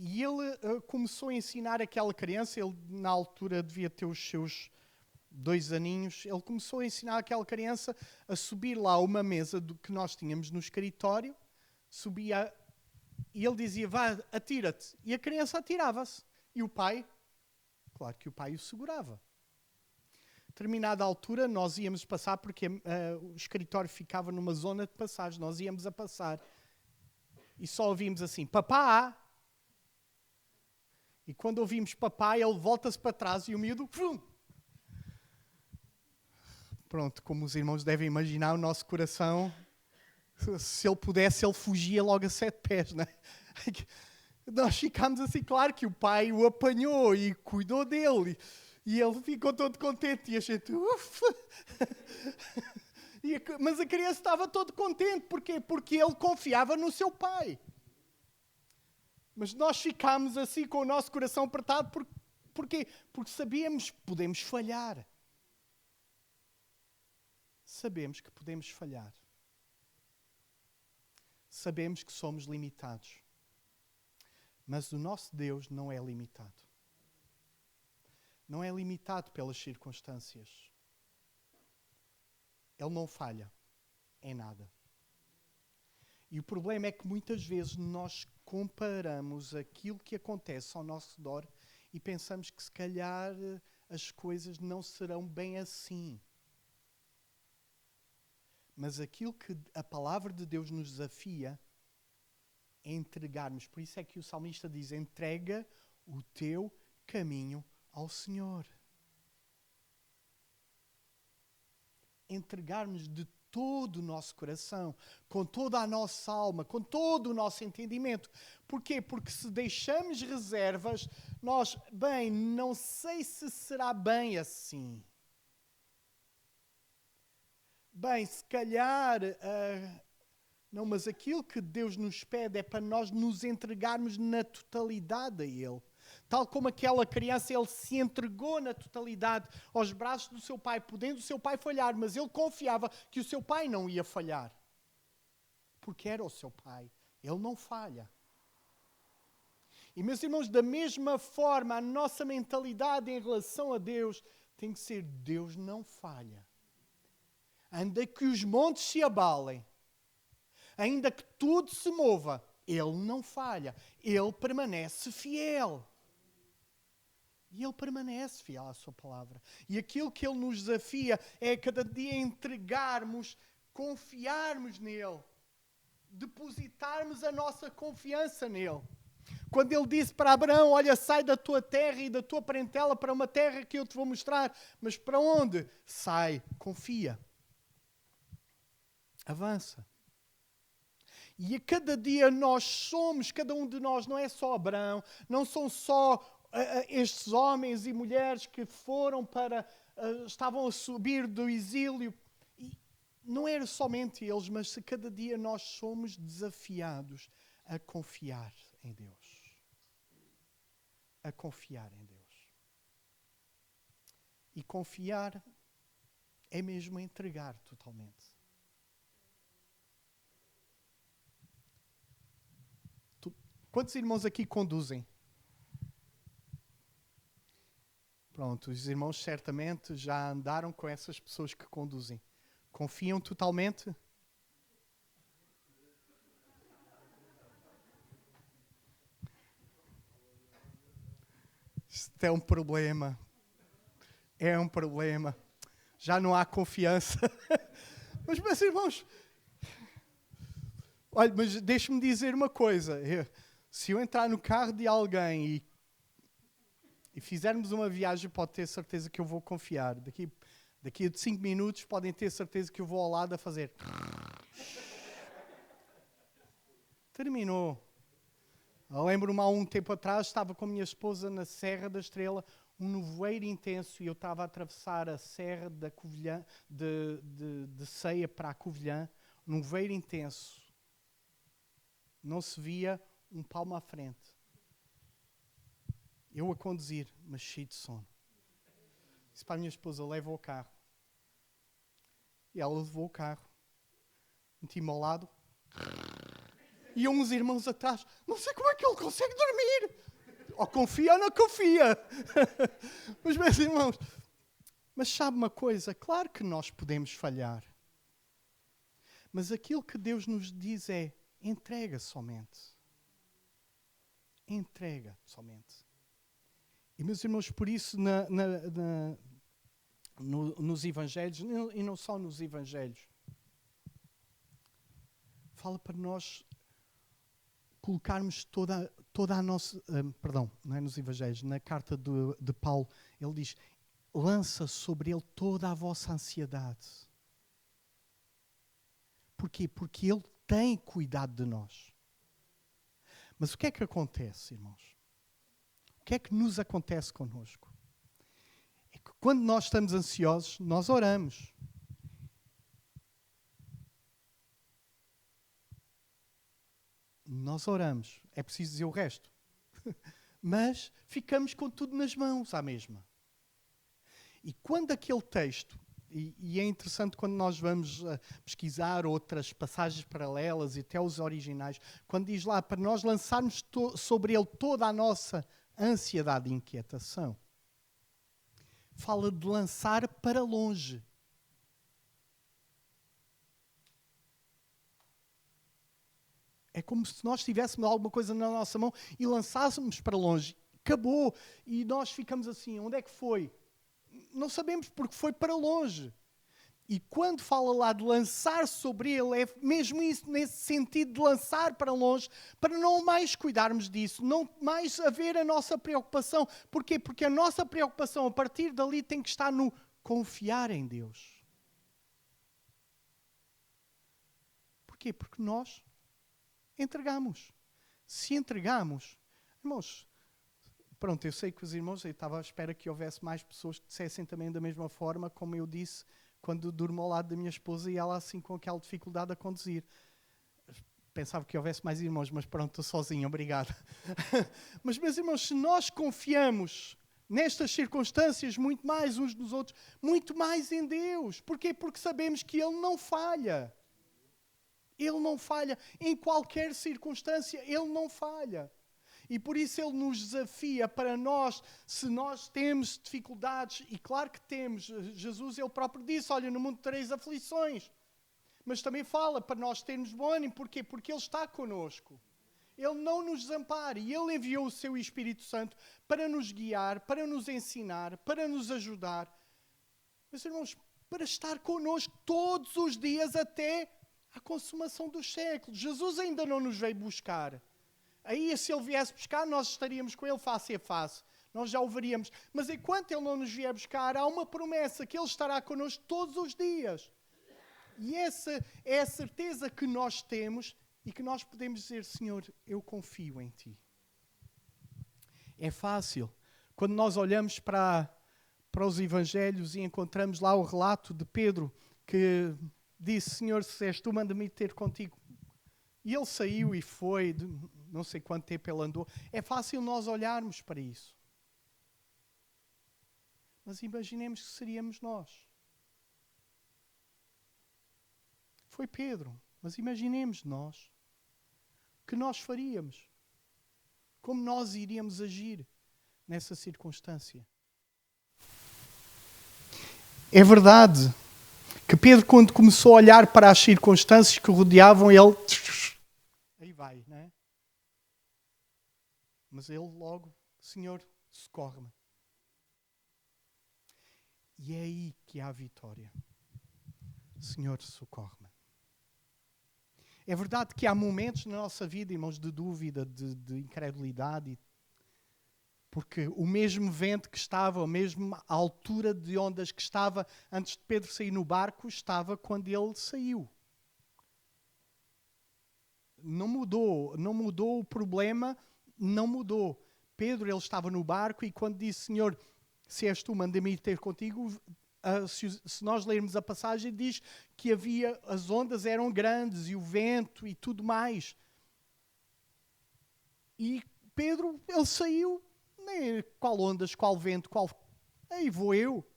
E ele começou a ensinar aquela criança, ele na altura devia ter os seus 2 aninhos, ele começou a ensinar aquela criança a subir lá uma mesa que nós tínhamos no escritório, subia, e ele dizia: vá, atira-te. E a criança atirava-se. E o pai, claro que o pai o segurava. Determinada altura nós íamos passar, porque o escritório ficava numa zona de passagem, nós íamos a passar. E só ouvimos assim: papá! E quando ouvimos papá, ele volta-se para trás e o miúdo... Pronto, como os irmãos devem imaginar, o nosso coração, se ele pudesse, ele fugia logo a 7 pés, não é? Nós ficámos assim, claro que o pai o apanhou e cuidou dele. E ele ficou todo contente e a gente... Mas a criança estava todo contente. Porquê? Porque ele confiava no seu pai. Mas nós ficámos assim com o nosso coração apertado. Porquê? Porque sabíamos que podemos falhar. Sabemos que podemos falhar. Sabemos que somos limitados. Mas o nosso Deus não é limitado. Não é limitado pelas circunstâncias. Ele não falha em nada. E o problema é que muitas vezes nós comparamos aquilo que acontece ao nosso redor e pensamos que se calhar as coisas não serão bem assim. Mas aquilo que a palavra de Deus nos desafia é entregarmos. Por isso é que o salmista diz: entrega o teu caminho ao Senhor. Entregarmos de todo o nosso coração, com toda a nossa alma, com todo o nosso entendimento. Porquê? Porque se deixamos reservas, nós, não sei se será bem assim. Se calhar, não, mas aquilo que Deus nos pede é para nós nos entregarmos na totalidade a Ele. Tal como aquela criança, ele se entregou na totalidade aos braços do seu pai, podendo o seu pai falhar, mas ele confiava que o seu pai não ia falhar. Porque era o seu pai. Ele não falha. E, meus irmãos, da mesma forma, a nossa mentalidade em relação a Deus tem que ser: Deus não falha. ainda que os montes se abalem, ainda que tudo se mova, Ele não falha. Ele permanece fiel. E Ele permanece fiel à sua palavra. E aquilo que Ele nos desafia é cada dia entregarmos, confiarmos nele, depositarmos a nossa confiança nele. Quando Ele disse para Abraão, olha, sai da tua terra e da tua parentela para uma terra que eu te vou mostrar. Mas para onde? Sai, confia. Avança. E a cada dia nós somos, cada um de nós, não é só Abraão, não são só estes homens e mulheres que foram para, estavam a subir do exílio. E não era somente eles, mas a cada dia nós somos desafiados a confiar em Deus. A confiar em Deus. E confiar é mesmo entregar totalmente. Quantos irmãos aqui conduzem? Pronto, os irmãos certamente já andaram com essas pessoas que conduzem. Confiam totalmente? Isto é um problema. É um problema. Já não há confiança. Mas, meus irmãos, olha, mas deixe-me dizer uma coisa. Se eu entrar no carro de alguém e fizermos uma viagem, pode ter certeza que eu vou confiar. Daqui a 5 minutos podem ter certeza que eu vou ao lado a fazer. Terminou. Eu lembro-me há um tempo atrás, estava com a minha esposa na Serra da Estrela, um nevoeiro intenso, e eu estava a atravessar a Serra da Covilhã, de Ceia para a Covilhã, um nevoeiro intenso. Não se via um palmo à frente. Eu a conduzir, mas cheio de sono. Disse para a minha esposa, leva o carro. E ela levou o carro. Meti-me ao lado. E uns irmãos atrás, não sei como é que ele consegue dormir. Ou confia ou não confia. Mas, meus irmãos, mas sabe uma coisa? Claro que nós podemos falhar. Mas aquilo que Deus nos diz é, entrega somente. Entrega somente. E, meus irmãos, por isso nos Evangelhos, e não só nos Evangelhos, fala para nós colocarmos toda a nossa... perdão, não é nos Evangelhos, na carta de Paulo, ele diz, lança sobre ele toda a vossa ansiedade. Porquê? Porque ele tem cuidado de nós. Mas o que é que acontece, irmãos? O que é que nos acontece connosco? É que quando nós estamos ansiosos, nós oramos. Nós oramos. É preciso dizer o resto. Mas ficamos com tudo nas mãos à mesma. E quando aquele texto, e é interessante quando nós vamos pesquisar outras passagens paralelas e até os originais, quando diz lá para nós lançarmos sobre ele toda a nossa ansiedade e inquietação, fala de lançar para longe. É como se nós tivéssemos alguma coisa na nossa mão e lançássemos para longe. Acabou. E nós ficamos assim, onde é que foi? Não sabemos porque foi para longe. E quando fala lá de lançar sobre ele, é mesmo isso, nesse sentido de lançar para longe, para não mais cuidarmos disso, não mais haver a nossa preocupação. Porquê? Porque a nossa preocupação, a partir dali, tem que estar no confiar em Deus. Porquê? Porque nós entregamos. Se entregamos, irmãos, pronto, eu sei que os irmãos, eu estava à espera que houvesse mais pessoas que dissessem também da mesma forma, como eu disse, quando durmo ao lado da minha esposa e ela assim com aquela dificuldade a conduzir. Pensava que houvesse mais irmãos, mas pronto, estou sozinho, obrigado. Mas, meus irmãos, se nós confiamos nestas circunstâncias muito mais uns nos outros, muito mais em Deus. Porquê? Porque sabemos que Ele não falha. Ele não falha. Em qualquer circunstância, Ele não falha. E por isso Ele nos desafia para nós, se nós temos dificuldades, e claro que temos, Jesus Ele próprio disse, olha, no mundo tereis aflições. Mas também fala para nós termos bom ânimo. Porquê? Porque Ele está connosco. Ele não nos desampara e Ele enviou o Seu Espírito Santo para nos guiar, para nos ensinar, para nos ajudar. Meus irmãos, para estar connosco todos os dias até a consumação dos séculos. Jesus ainda não nos veio buscar. Aí, se Ele viesse buscar, nós estaríamos com Ele face a face. Nós já o veríamos. Mas enquanto Ele não nos vier buscar, há uma promessa que Ele estará connosco todos os dias. E essa é a certeza que nós temos e que nós podemos dizer, Senhor, eu confio em Ti. É fácil. Quando nós olhamos para os Evangelhos e encontramos lá o relato de Pedro que disse, Senhor, se és Tu, manda-me ir ter contigo. E ele saiu e foi, não sei quanto tempo ele andou. É fácil nós olharmos para isso. Mas imaginemos que seríamos nós. Foi Pedro, mas imaginemos nós. O que nós faríamos? Como nós iríamos agir nessa circunstância? É verdade que Pedro, quando começou a olhar para as circunstâncias que o rodeavam, ele... Aí vai, não é? Mas ele logo, Senhor, socorre-me. E é aí que há a vitória. Senhor, socorre-me. É verdade que há momentos na nossa vida, irmãos, de dúvida, de incredulidade, porque o mesmo vento que estava, a mesma altura de ondas que estava antes de Pedro sair no barco, estava quando ele saiu. Não mudou o problema, não mudou. Pedro, ele estava no barco e quando disse, Senhor, se és Tu, manda-me ir ter contigo, se nós lermos a passagem, diz que as ondas eram grandes e o vento e tudo mais. E Pedro, ele saiu, nem qual ondas, qual vento, aí vou eu.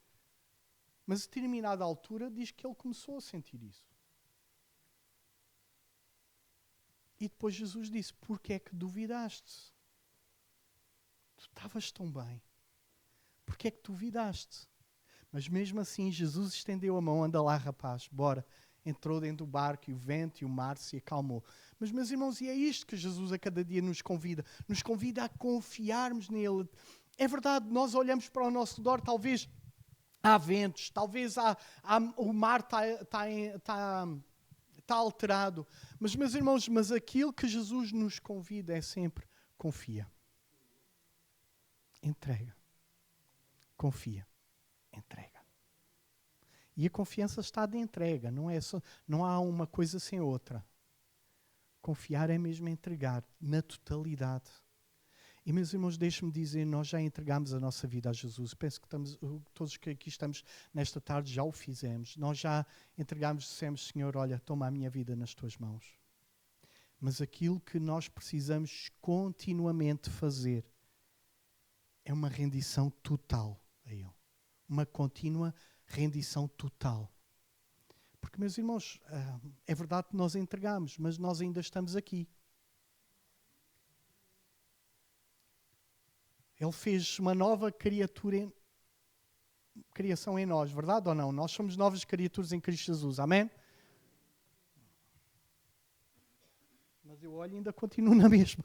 Mas a determinada altura diz que ele começou a sentir isso. E depois Jesus disse, porquê é que duvidaste? Tu estavas tão bem. Porquê é que duvidaste? Mas mesmo assim, Jesus estendeu a mão, anda lá, rapaz, bora. Entrou dentro do barco e o vento e o mar se acalmou. Mas, meus irmãos, e é isto que Jesus a cada dia nos convida. Nos convida a confiarmos nele. É verdade, nós olhamos para o nosso redor, talvez há ventos, talvez o mar está alterado. Mas, meus irmãos, aquilo que Jesus nos convida é sempre confia. Entrega. Confia. Entrega. E a confiança está de entrega, não há uma coisa sem outra. Confiar é mesmo entregar na totalidade. E, meus irmãos, deixe-me dizer, nós já entregámos a nossa vida a Jesus. Penso que todos que aqui estamos nesta tarde já o fizemos. Nós já entregámos, dissemos, Senhor, olha, toma a minha vida nas Tuas mãos. Mas aquilo que nós precisamos continuamente fazer é uma rendição total a Ele. Uma contínua rendição total. Porque, meus irmãos, é verdade que nós entregamos, mas nós ainda estamos aqui. Ele fez uma nova criação em nós, verdade ou não? Nós somos novas criaturas em Cristo Jesus, amém? Mas eu olho e ainda continuo na mesma.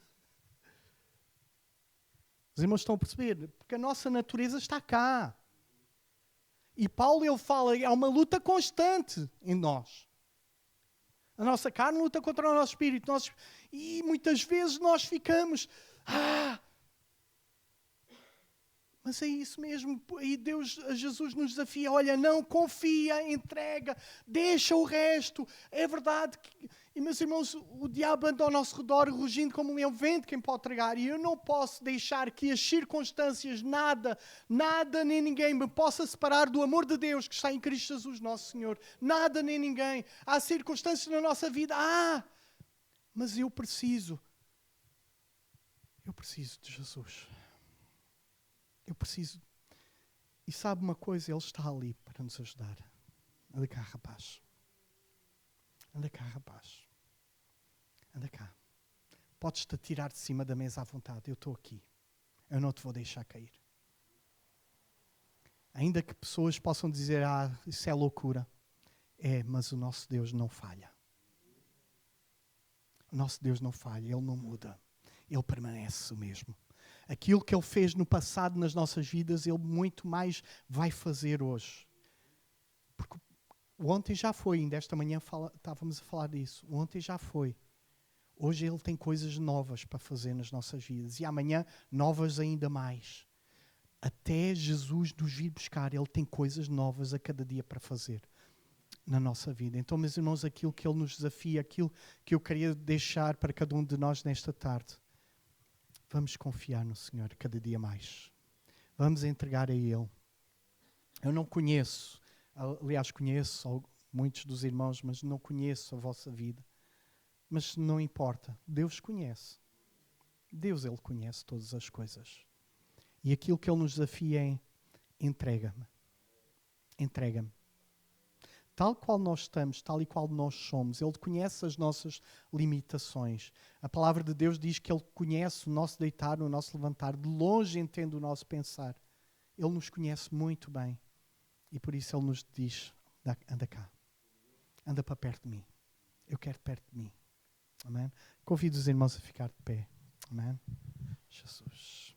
Os irmãos estão a perceber? Porque a nossa natureza está cá. E Paulo, ele fala, há uma luta constante em nós. A nossa carne luta contra o nosso espírito. E muitas vezes nós ficamos... Mas é isso mesmo. E Jesus nos desafia. Olha, não, confia, entrega, deixa o resto. É verdade. E, meus irmãos, o diabo anda ao nosso redor rugindo como um leão, vento quem pode tragar. E eu não posso deixar que as circunstâncias, nada nem ninguém me possa separar do amor de Deus que está em Cristo Jesus, nosso Senhor. Nada nem ninguém. Há circunstâncias na nossa vida. Mas eu preciso de Jesus. Eu preciso. E sabe uma coisa? Ele está ali para nos ajudar. Anda cá, rapaz. Anda cá, rapaz. Anda cá. Podes-te atirar de cima da mesa à vontade. Eu estou aqui. Eu não te vou deixar cair. Ainda que pessoas possam dizer, isso é loucura. É, mas o nosso Deus não falha. O nosso Deus não falha, Ele não muda. Ele permanece o mesmo. Aquilo que Ele fez no passado nas nossas vidas, Ele muito mais vai fazer hoje. Porque o ontem já foi, ainda esta manhã estávamos a falar disso. O ontem já foi. Hoje Ele tem coisas novas para fazer nas nossas vidas. E amanhã, novas ainda mais. Até Jesus nos vir buscar, Ele tem coisas novas a cada dia para fazer na nossa vida. Então, meus irmãos, aquilo que Ele nos desafia, aquilo que eu queria deixar para cada um de nós nesta tarde, vamos confiar no Senhor cada dia mais. Vamos entregar a Ele. Eu não conheço, aliás, conheço muitos dos irmãos, mas não conheço a vossa vida. Mas não importa, Deus conhece. Deus, Ele conhece todas as coisas. E aquilo que Ele nos desafia é: entrega-me. Entrega-me. Tal qual nós estamos, tal e qual nós somos. Ele conhece as nossas limitações. A palavra de Deus diz que Ele conhece o nosso deitar, o nosso levantar. De longe entende o nosso pensar. Ele nos conhece muito bem. E por isso Ele nos diz: anda cá. Anda para perto de mim. Eu quero perto de mim. Amém? Convido os irmãos a ficar de pé. Amém? Jesus.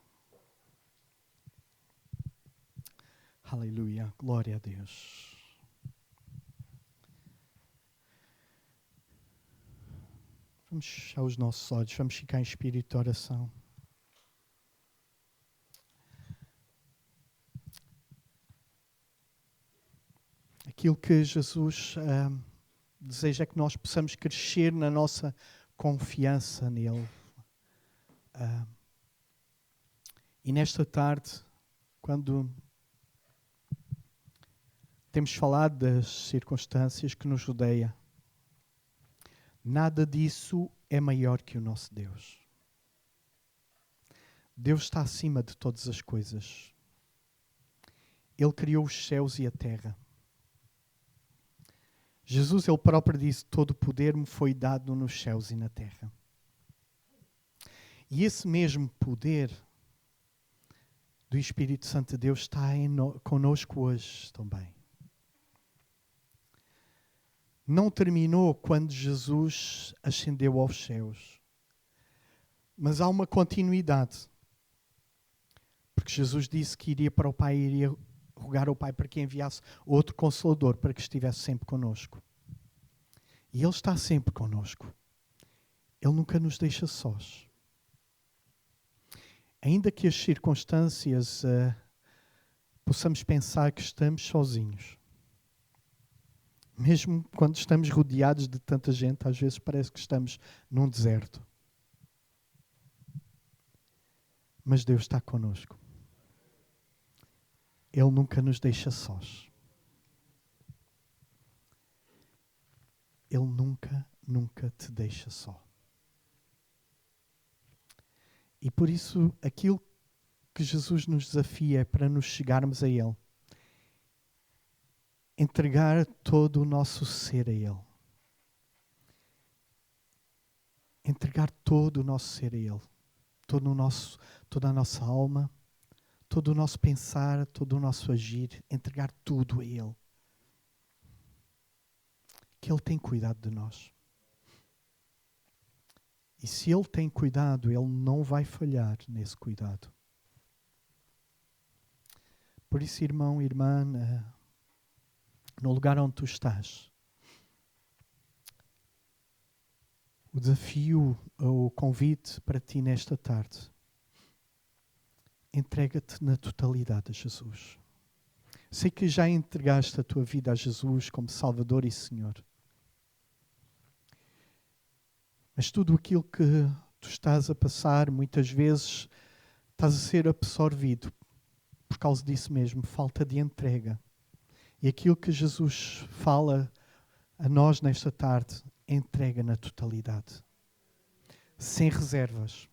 Aleluia. Glória a Deus. Vamos fechar os nossos olhos. Vamos ficar em espírito de oração. Aquilo que Jesus deseja é que nós possamos crescer na nossa confiança nele. E nesta tarde, quando temos falado das circunstâncias que nos rodeiam, nada disso é maior que o nosso Deus. Deus está acima de todas as coisas. Ele criou os céus e a terra. Jesus, Ele próprio disse: todo o poder me foi dado nos céus e na terra. E esse mesmo poder do Espírito Santo de Deus está conosco hoje também. Não terminou quando Jesus ascendeu aos céus. Mas há uma continuidade. Porque Jesus disse que iria para o Pai e iria rogar ao Pai para que enviasse outro Consolador para que estivesse sempre conosco. E Ele está sempre conosco. Ele nunca nos deixa sós. Ainda que as circunstâncias possamos pensar que estamos sozinhos. Mesmo quando estamos rodeados de tanta gente, às vezes parece que estamos num deserto. Mas Deus está conosco. Ele nunca nos deixa sós. Ele nunca te deixa só. E por isso, aquilo que Jesus nos desafia é para nos chegarmos a Ele. Entregar todo o nosso ser a Ele. Entregar todo o nosso ser a Ele. Toda a nossa alma, todo o nosso pensar, todo o nosso agir. Entregar tudo a Ele. Que Ele tem cuidado de nós. E se Ele tem cuidado, Ele não vai falhar nesse cuidado. Por isso, irmão, irmã, no lugar onde tu estás, o desafio, o convite para ti nesta tarde, entrega-te na totalidade a Jesus. Sei que já entregaste a tua vida a Jesus como Salvador e Senhor. Mas tudo aquilo que tu estás a passar, muitas vezes estás a ser absorvido por causa disso mesmo, falta de entrega. E aquilo que Jesus fala a nós nesta tarde, entrega na totalidade. Sem reservas.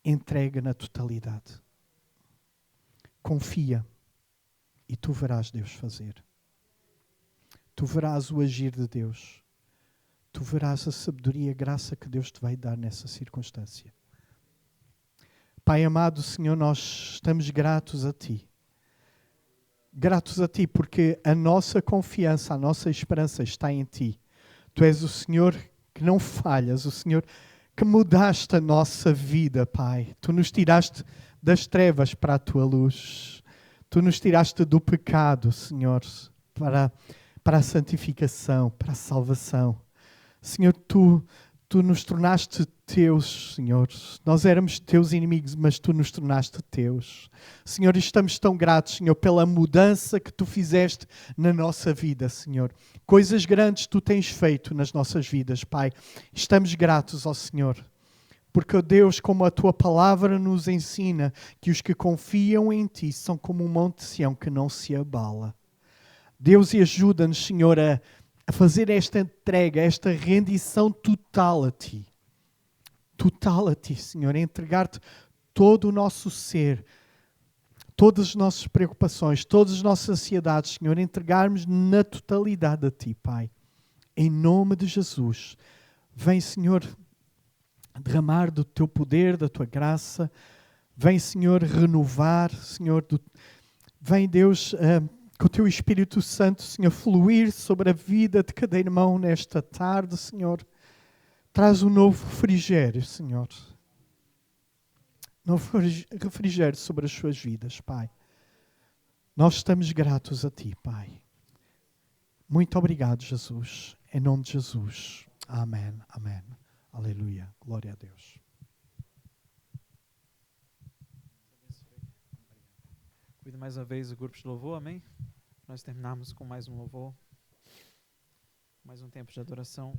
Entrega na totalidade. Confia e tu verás Deus fazer. Tu verás o agir de Deus. tu verás a sabedoria e a graça que Deus te vai dar nessa circunstância. Pai amado, Senhor, nós estamos gratos a Ti. Gratos a Ti porque a nossa confiança, a nossa esperança está em Ti. Tu és o Senhor que não falhas, o Senhor que mudaste a nossa vida, Pai. Tu nos tiraste das trevas para a Tua luz. Tu nos tiraste do pecado, Senhor, para a santificação, para a salvação. Senhor, Tu nos tornaste teus, Senhor. Nós éramos teus inimigos, mas Tu nos tornaste teus. Senhor, estamos tão gratos, Senhor, pela mudança que Tu fizeste na nossa vida, Senhor. Coisas grandes Tu tens feito nas nossas vidas, Pai. Estamos gratos ao Senhor. Porque, ó Deus, como a Tua palavra nos ensina, que os que confiam em Ti são como um monte de Sião que não se abala. Deus, e ajuda-nos, Senhor, a fazer esta entrega, esta rendição total a Ti. Total a Ti, Senhor. A entregar-te todo o nosso ser, todas as nossas preocupações, todas as nossas ansiedades, Senhor. Entregarmos na totalidade a Ti, Pai. Em nome de Jesus. Vem, Senhor, derramar do Teu poder, da Tua graça. Vem, Senhor, renovar, Senhor. Vem, Deus, com o Teu Espírito Santo, Senhor, fluir sobre a vida de cada irmão nesta tarde, Senhor. Traz um novo refrigério, Senhor. Novo refrigério sobre as suas vidas, Pai. Nós estamos gratos a Ti, Pai. Muito obrigado, Jesus. Em nome de Jesus. Amém. Amém. Aleluia. Glória a Deus. Cuida mais uma vez o grupo de louvor, amém? Nós terminamos com mais um louvor. Mais um tempo de adoração.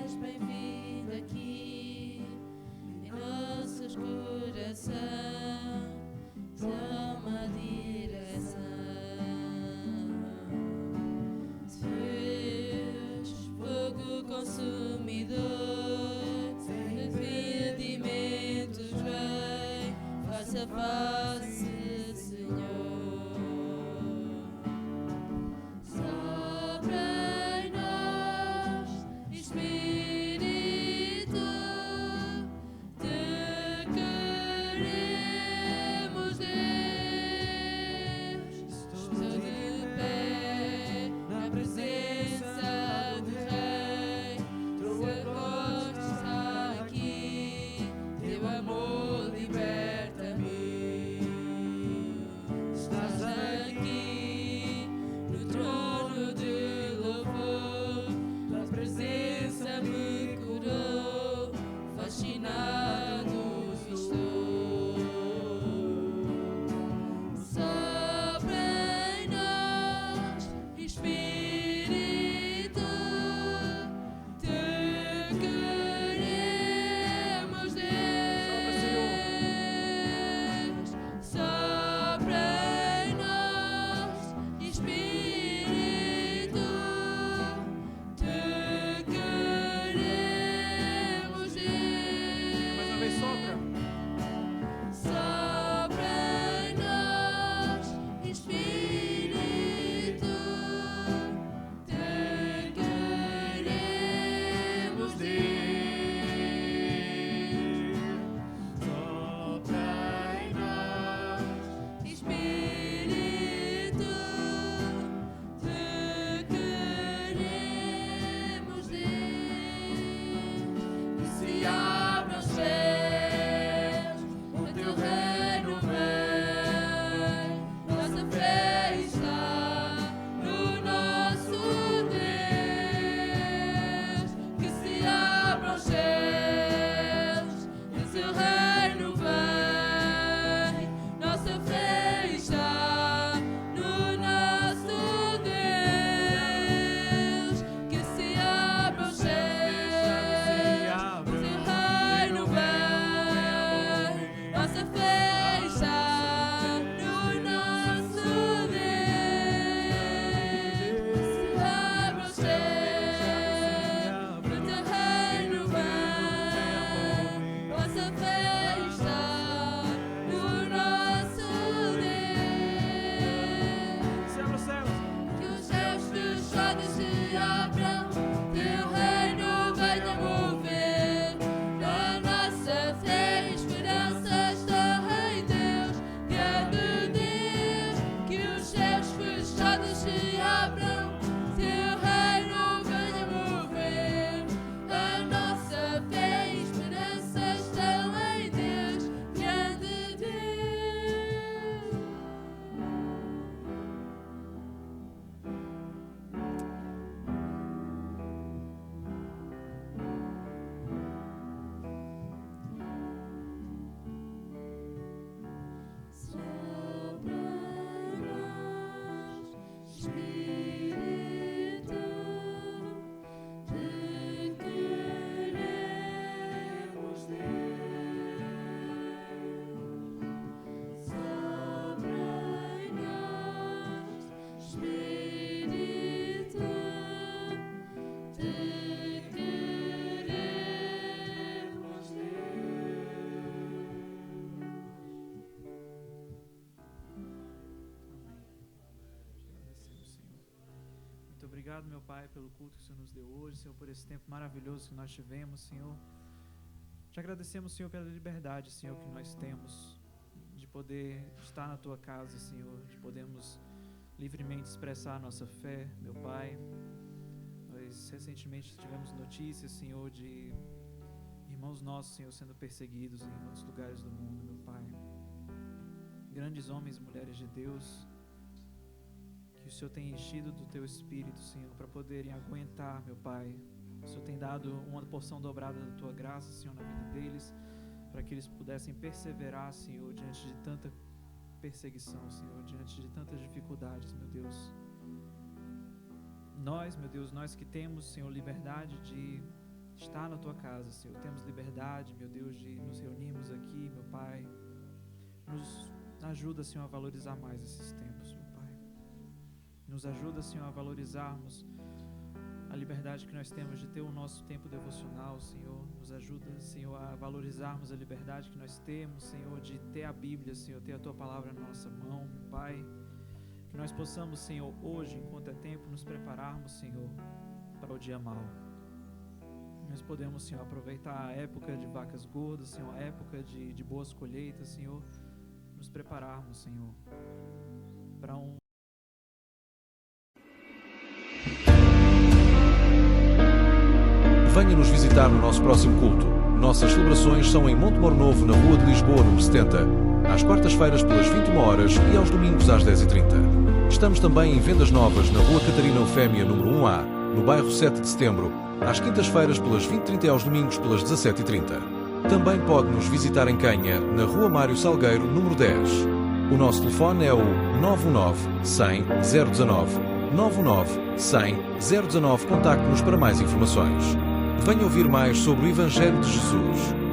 És bem-vindo aqui em nossos corações. Toma direção. Deus, fogo consumidor, arrependimentos vem, face a face, Senhor. Sopra em nós, Espírito, te queremos, Deus. Estou de pé na presença do Rei. Tua voz está aqui, teu amor liberta-me. Obrigado, meu Pai, pelo culto que o Senhor nos deu hoje, Senhor, por esse tempo maravilhoso que nós tivemos, Senhor. Te agradecemos, Senhor, pela liberdade, Senhor, que nós temos de poder estar na Tua casa, Senhor, de podermos livremente expressar a nossa fé, meu Pai. Nós recentemente tivemos notícias, Senhor, de irmãos nossos, Senhor, sendo perseguidos em muitos lugares do mundo, meu Pai. Grandes homens e mulheres de Deus, que o Senhor tem enchido do Teu Espírito, Senhor, para poderem aguentar, meu Pai. O Senhor tem dado uma porção dobrada da Tua graça, Senhor, na vida deles, para que eles pudessem perseverar, Senhor, diante de tanta perseguição, Senhor, diante de tantas dificuldades, meu Deus. Nós, meu Deus, nós que temos, Senhor, liberdade de estar na Tua casa, Senhor, temos liberdade, meu Deus, de nos reunirmos aqui, meu Pai. Nos ajuda, Senhor, a valorizar mais esses tempos, meu Pai. Nos ajuda, Senhor, a valorizarmos a liberdade que nós temos de ter o nosso tempo devocional, Senhor. Nos ajuda, Senhor, a valorizarmos a liberdade que nós temos, Senhor, de ter a Bíblia, Senhor, ter a Tua palavra na nossa mão, meu Pai. Que nós possamos, Senhor, hoje, enquanto é tempo, nos prepararmos, Senhor, para o dia mau. Nós podemos, Senhor, aproveitar a época de vacas gordas, Senhor, a época de boas colheitas, Senhor, nos prepararmos, Senhor, para Venha nos visitar no nosso próximo culto. Nossas celebrações são em Montemor Novo, na Rua de Lisboa, número 70, às quartas-feiras pelas 21 horas e aos domingos às 10h30. Estamos também em Vendas Novas, na Rua Catarina Eufémia, número 1A, no bairro 7 de Setembro, às quintas-feiras pelas 20h30 e aos domingos pelas 17h30. Também pode nos visitar em Canha, na Rua Mário Salgueiro, número 10. O nosso telefone é o 919-100-019. 919-100-019. Contacte-nos para mais informações. Venha ouvir mais sobre o Evangelho de Jesus.